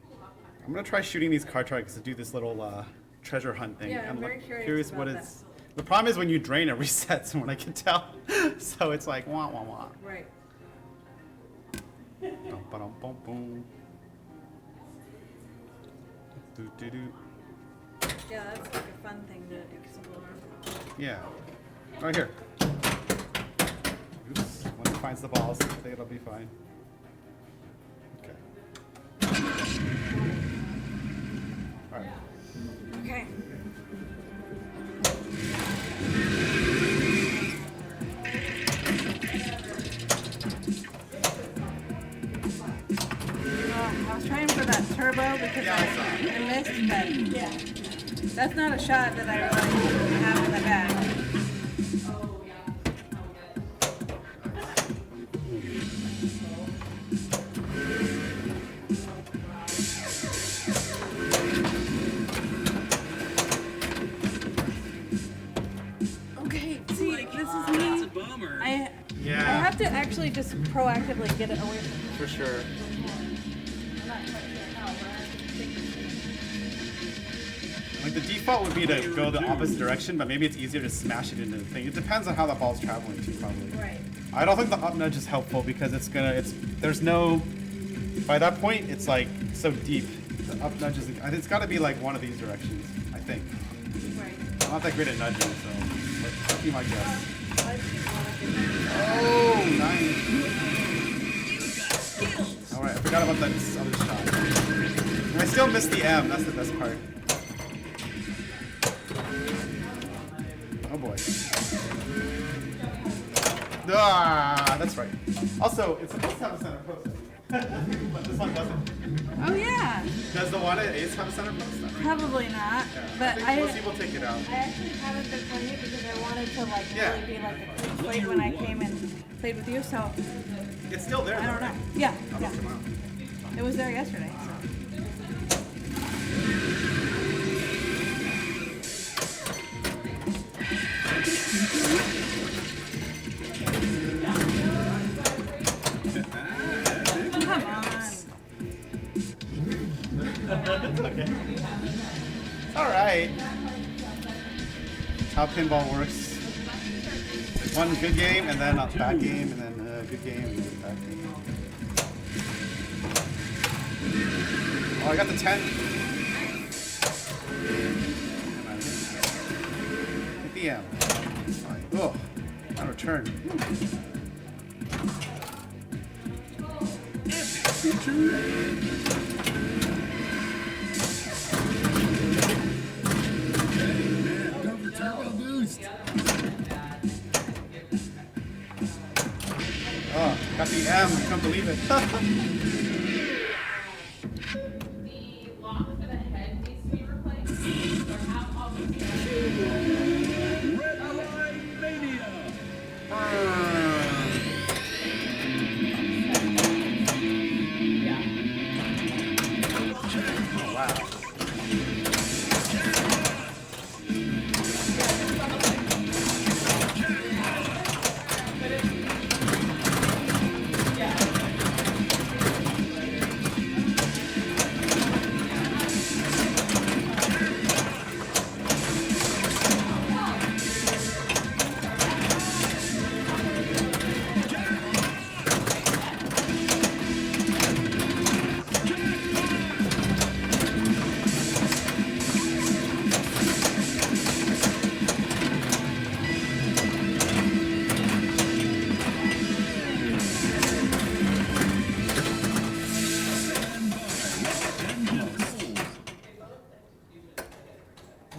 I'm gonna try shooting these card tracks to do this little treasure hunt thing. Yeah, I'm very curious what about it's. The problem is when you drain, it resets, from what I can tell. So it's like wah wah wah. Right. Dum, ba-dum, bum, boom. Do, do, do. Yeah, that's like a fun thing to explore. Yeah. Right here. Oops. When it finds the balls, I think it'll be fine. Okay. All right. Okay. I was trying for that turbo because Yeah, I saw I missed, but that's not a shot that I really have in the bag. Okay, see, this is That's a me. bummer. I Yeah. have to actually just proactively get it away from me. For sure. I'm not quite sure how, but I think Like the default would be to go the opposite direction, but maybe it's easier to smash it into the thing. It depends on how the ball's traveling too, probably. right. I don't think the up nudge is helpful because there's no, by that point, it's like so deep. The up nudge is, it's got to be like one of these directions, I think. Right. I'm not that great at nudging, so let's be my guess. Let's see what I can do. Oh, nice. Skills. All right, I forgot about that other shot. And I still missed the M, that's the best part. Oh boy. Ah, that's right. Also, it's supposed to have a center post, but this one doesn't. Oh yeah. Does the one at Ace have a center post? Not right. Probably not. Yeah, But I think most people take it out. I actually haven't been playing it because I wanted to like Yeah. really be like a clean slate when I came and played with you. So It's still there. I don't though, know. right? Yeah. I'll Yeah. look tomorrow. It was there yesterday. So. Come on. Okay. All right. How pinball works. One good game, and then a bad game, and then a good game, and then a bad game. Oh, I got the 10. Hit the M. Fine. Oh, on return. Go for turbo boost. Oh, got the M. I can't believe it. The lock for the head needs to be replaced. Or have all the Red Line Mania. Oh, wow.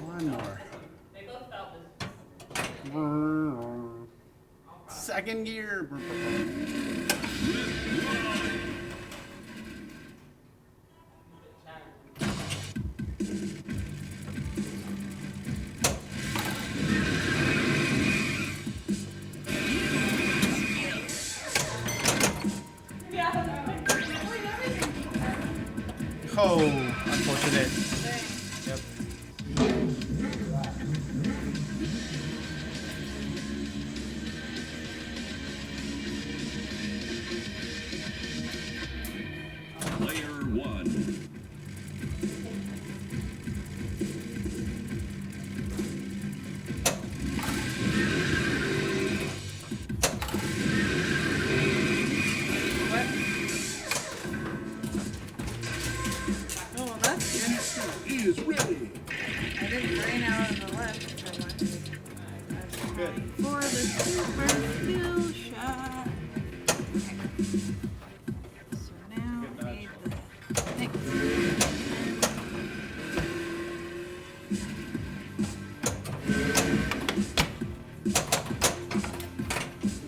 One more. Second gear. Oh, unfortunate. Yep. Player one. Oh, well, that's good. Stuff is ready. I didn't drain out on the left. Good. For the super skill shot. So now Good we need the next.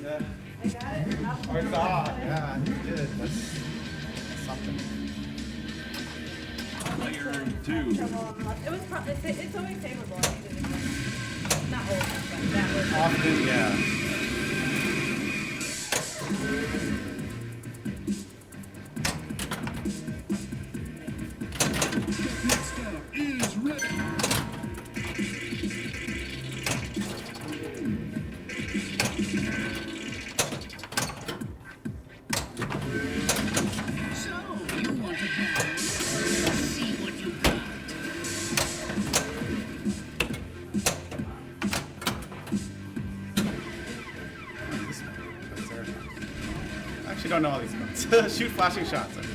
Yeah. I got it. Oh, it's off. Yeah, you did. That's something. Player two. It was probably, it's always favorable. I needed it. Not always, but that was. Often, yeah. Next stop is ready. So, you want to battle? Let's see what you got. That's there. I actually don't know all these guns. Shoot flashing shots. Okay.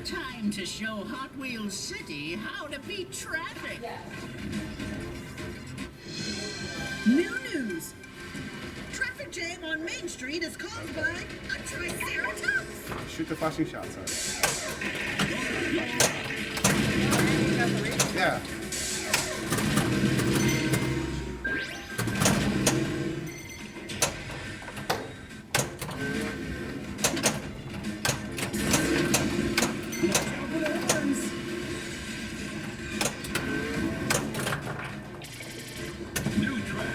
Time to show Hot Wheels City how to beat traffic. New news. Traffic jam on Main Street is caused by a Triceratops. Shoot the flashing shots. Yeah. New track.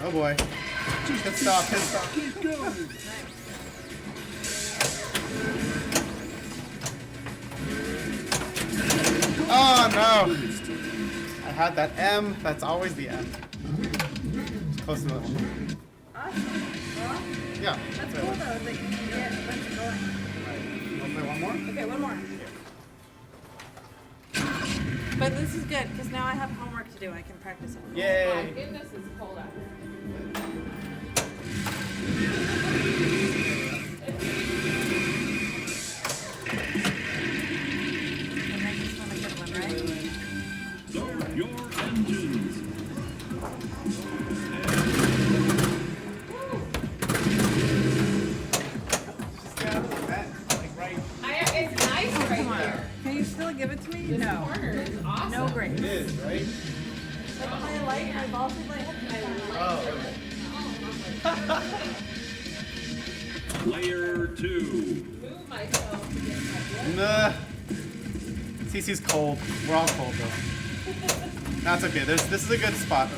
Oh boy. Hit stop, hit stop. Keep going. Oh no! I had that M. That's always the M. Close to that one. Awesome. Well, Yeah. that's cool though that you can get a bunch going. Want to play one more? Okay, one more. But this is good because now I have homework to do. I can practice it. My Yay! goodness, it's cold out here. And I just want a good one, right? Start your engines. Just get out of the vent. Like right. It's nice right Come on. here. Can you still give it to me? This No. corner is awesome. No grace. It is, right? Like my light, my balls are like. Oh, okay. Player two. Move myself to get my blood. Nah. CC's cold. We're all cold though. That's okay. This is a good spot.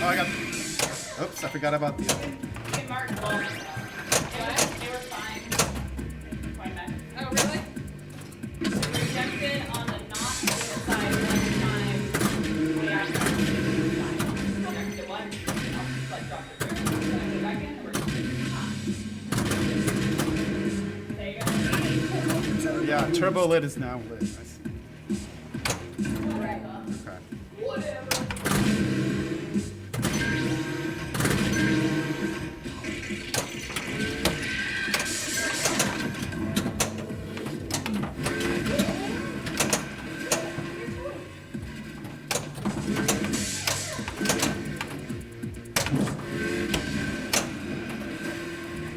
Oh, I got. Oops, I forgot about the. Hey, Martin, well, they were fine. Fine back. Oh, really? We rejected on the not to the side one time. We actually rejected one. Like Dr. Drew. Then I go back in and we're there you go. Yeah, turbo lid is now lit. I see. Right. Okay. Whatever.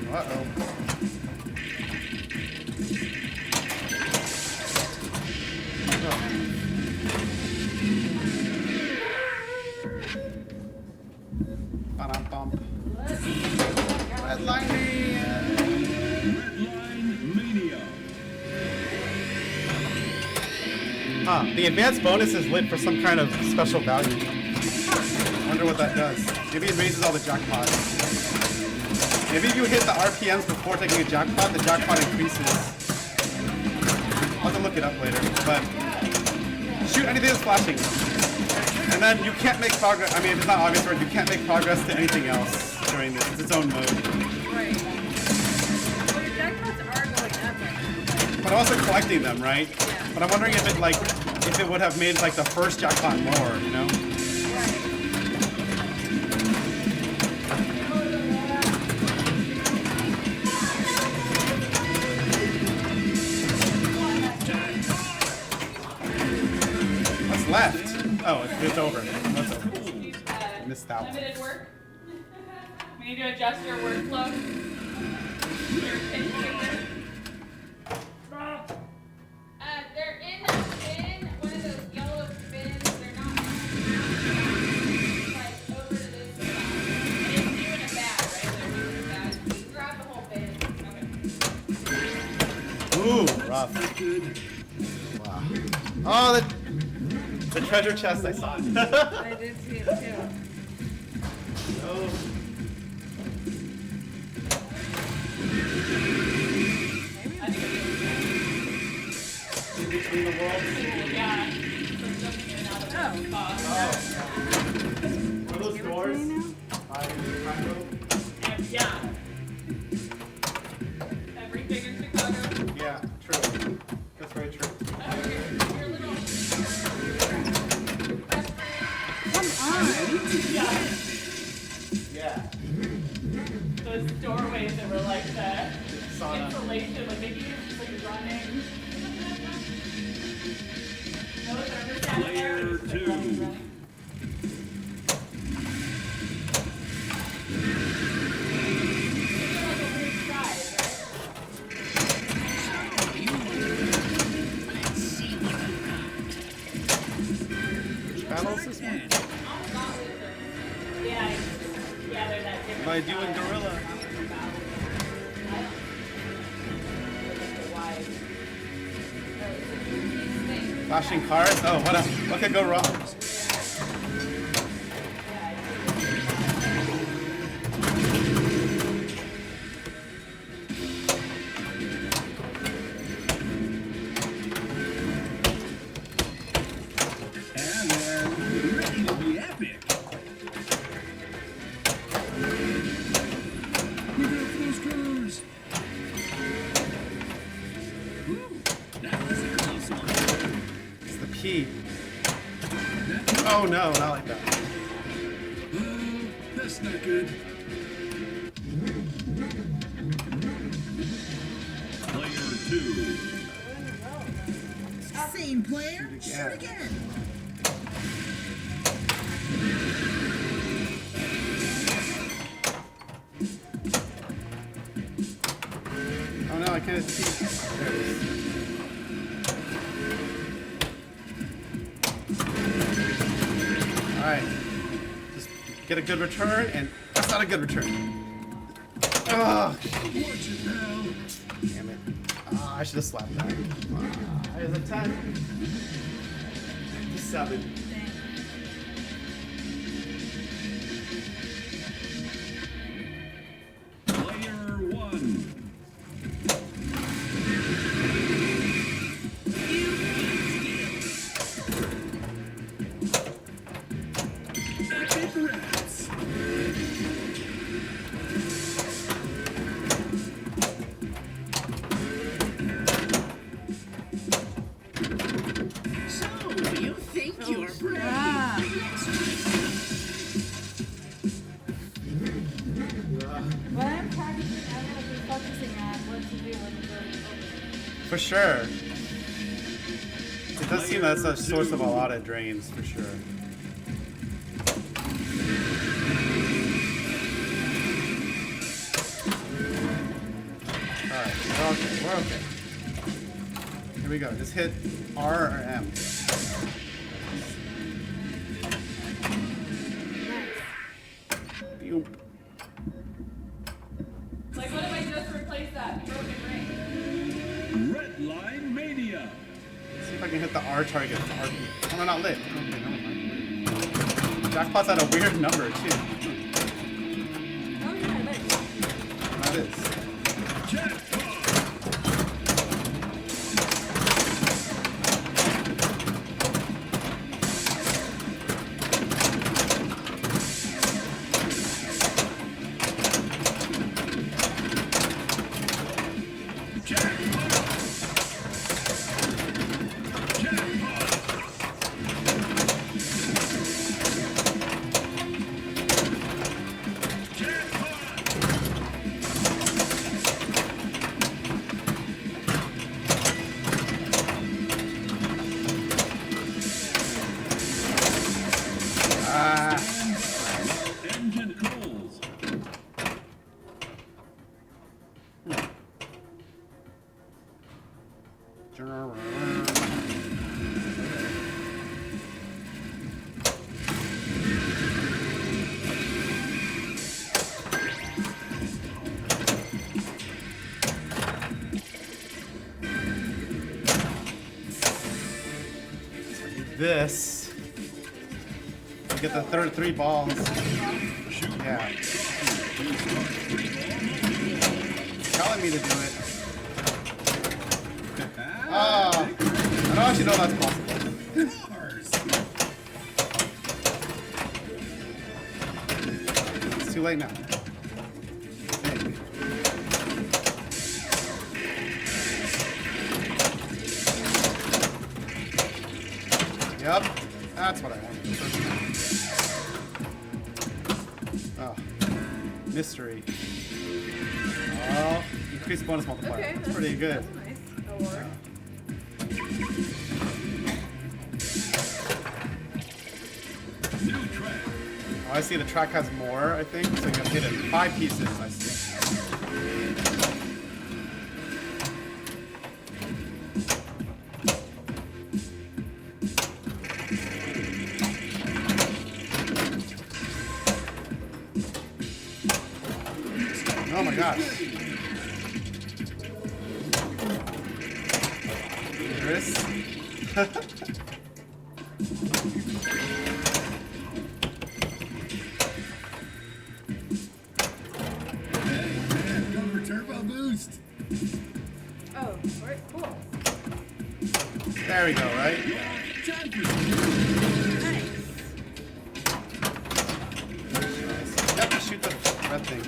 Uh-oh. Huh. The advanced bonus is lit for some kind of special value. Wonder what that does. Maybe it raises all the jackpots. Maybe if you hit the RPMs before taking a jackpot, the jackpot increases. I'll have to look it up later. But shoot anything that's flashing. And then you can't make progress. I mean, if it's not obvious, right, you can't make progress to anything else during this. It's its own mode. Right. Well, your jackpots are going up right now. But also collecting them, right? Yeah. But I'm wondering if it like if it would have made like the first jackpot more, you know? Right. What's left? Oh, it's over. That's over. Missed that one. Limited work. We need to adjust your workflow. Your pin sticker. They're in one of those yellow bins. They're not like over to this side. And it's new in a bag, right? They're new in a bag. Grab the whole bin. Okay. Ooh, rough. Wow. Oh, the treasure chest I saw. I did see it too. Oh. I think In between the worlds. it's yeah. From jumping in and out of the box. What are those doors? Yeah. Everything in Chicago. Yeah, true. That's very true. Your little. Yeah. Those doorways that were like the Sauna. insulation, like making it just like running. Those are the Player two. Which battle is this one? Yeah, they're that different. By doing Gorilla. Flashing cars? Oh, what could go wrong? And they're ready to be epic. Look out for those cars. Ooh, that was a close one. It's the P. Oh no, not like that. That's not good. Player two. Same player, shoot again. Oh no, I can't see. There it is. Alright. Just get a good return, and that's not a good return. Oh, Watch it now. damn it. I should have slapped that. There's a 10. 7. Player one. Epic rats. So, do you think you're brave? When I'm practicing, I'm going to be focusing on what to do when the door is open. For sure. It does seem that's a source of a lot of drains, for sure. Alright, we're okay, we're okay. Here we go, just hit R or M. Boop. Like, what if I just replace that broken ring? Red Line Mania. See if I can hit the R target. The R. Oh, no, not lit. Okay, never mind. Jackpot's at a weird number too. Oh yeah, nice. That is. Jackpot! Engine cools. This. You get the third 3 balls. Yeah. It's telling me to do it. Oh, I don't actually know that's possible. Cars! It's too late now. Hey. Yep, that's what I wanted. Oh, mystery. Oh, increased bonus multiplier. Okay, That's pretty good. That's nice. Award. New track. Oh, I see the track has more, I think. So you have to hit it in 5 pieces, I see. Oh my gosh. Chris? Man, go for turbo boost. Oh, alright, cool. There we go, right? Nice. Yep, just shoot the red thing.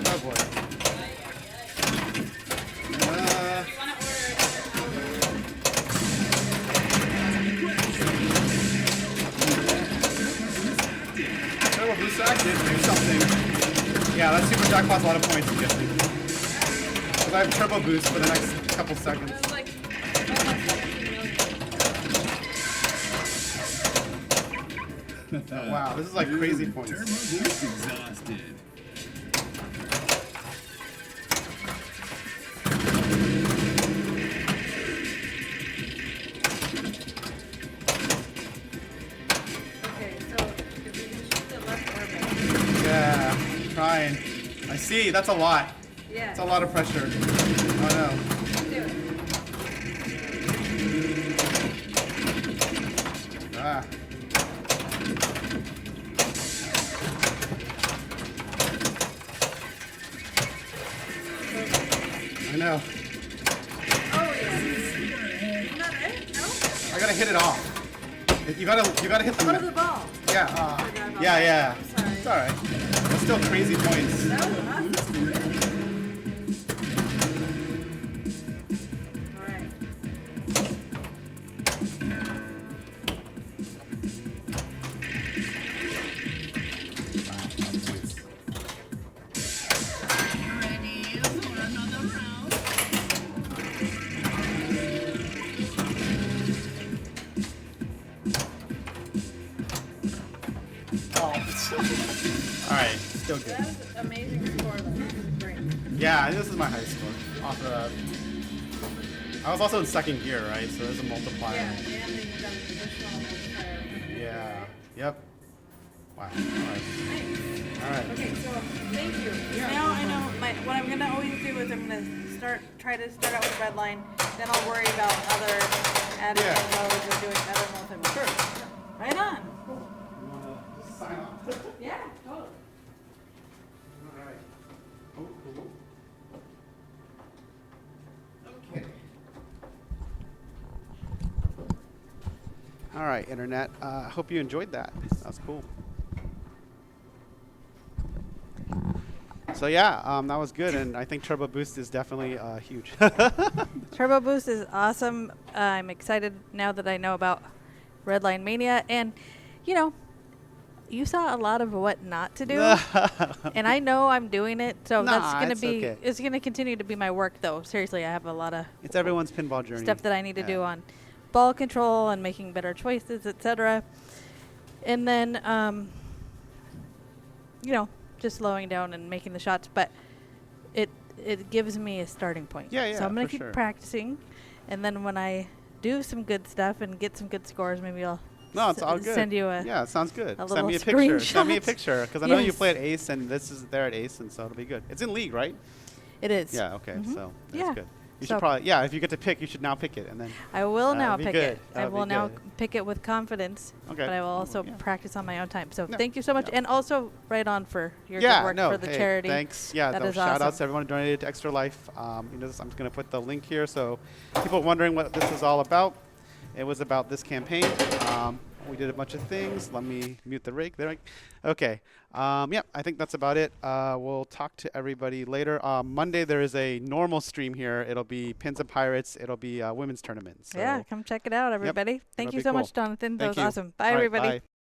Oh boy. Turbo boost active, do something. Yeah, that super jackpot's a lot of points, I'm guessing. Because I have turbo boost for the next couple seconds. It was like almost 17 million. Oh, wow, this is like crazy Dude, points. Turbo boost exhausted. Okay, so if you can shoot the left orbit. Yeah, trying. I see, that's a lot. Yeah. It's a lot of pressure. Oh no. Do it. Ah. I know. Oh yeah. Isn't that it? No? I gotta hit it off. You gotta hit the. Oh, the ball. Yeah. Forgot about Yeah, that. yeah. I'm sorry. It's alright. It's still crazy points. That was awesome. Alright. Ready for another round? Oh. Alright, still good. That was an amazing score though. Great. Yeah, this is my high score. Off of that. I was also in second gear, right? So there's a multiplier. Yeah, and then you've done an additional multiplier. Yeah. Yep. Wow. Alright. Nice. Alright. Okay, so thank you. Now I know what I'm gonna always do is I'm gonna try to start out with red line, then I'll worry about other adding modes or doing other multi-modes. Sure. Right on. You want to sign off? Yeah, totally. All right. Oh, cool. Okay. All right, Internet. I hope you enjoyed that. That was cool. So yeah, that was good, and I think Turbo Boost is definitely huge. Turbo Boost is awesome. I'm excited now that I know about Redline Mania, and you saw a lot of what not to do, and I know I'm doing it, so that's gonna it's be okay. it's gonna continue to be my work though. Seriously, I have a lot of It's everyone's pinball journey. stuff that I need to do on ball control and making better choices, etc. And then just slowing down and making the shots, but it gives me a starting point. Yeah, so I'm gonna for keep sure. practicing, and then when I do some good stuff and get some good scores, maybe I'll No, it's all good. send you a Yeah, it sounds good. a Send me a little picture. Send me a screenshot. picture, because I know you Yes. play at Ace, and this is there at Ace, and so it'll be good. It's in League, right? It is. Yeah. Okay. So that's Yeah. good. You So- should probably if you get to pick, you should now pick it, and then. I will That'd now be pick good. it. I That'd be will now good. pick it with confidence. Okay. But I will Oh, also yeah. practice on my own time. So Yeah. thank you so much, Yeah. and also right on for your Yeah, good work no, for the hey, charity. Thanks. Yeah, That no, is shout outs awesome. to everyone who donated to Extra Life. I'm just going to put the link here, so people wondering what this is all about. It was about this campaign. We did a bunch of things. Let me mute the rig. There. Okay. Yeah, I think that's about it. We'll talk to everybody later. Monday there is a normal stream here. It'll be Pins and Pirates. It'll be a women's tournament. So Yeah, come check it out, everybody. Thank It'll you be so cool. much, Jonathan. That Thank was you. awesome. Bye, All right, everybody. bye.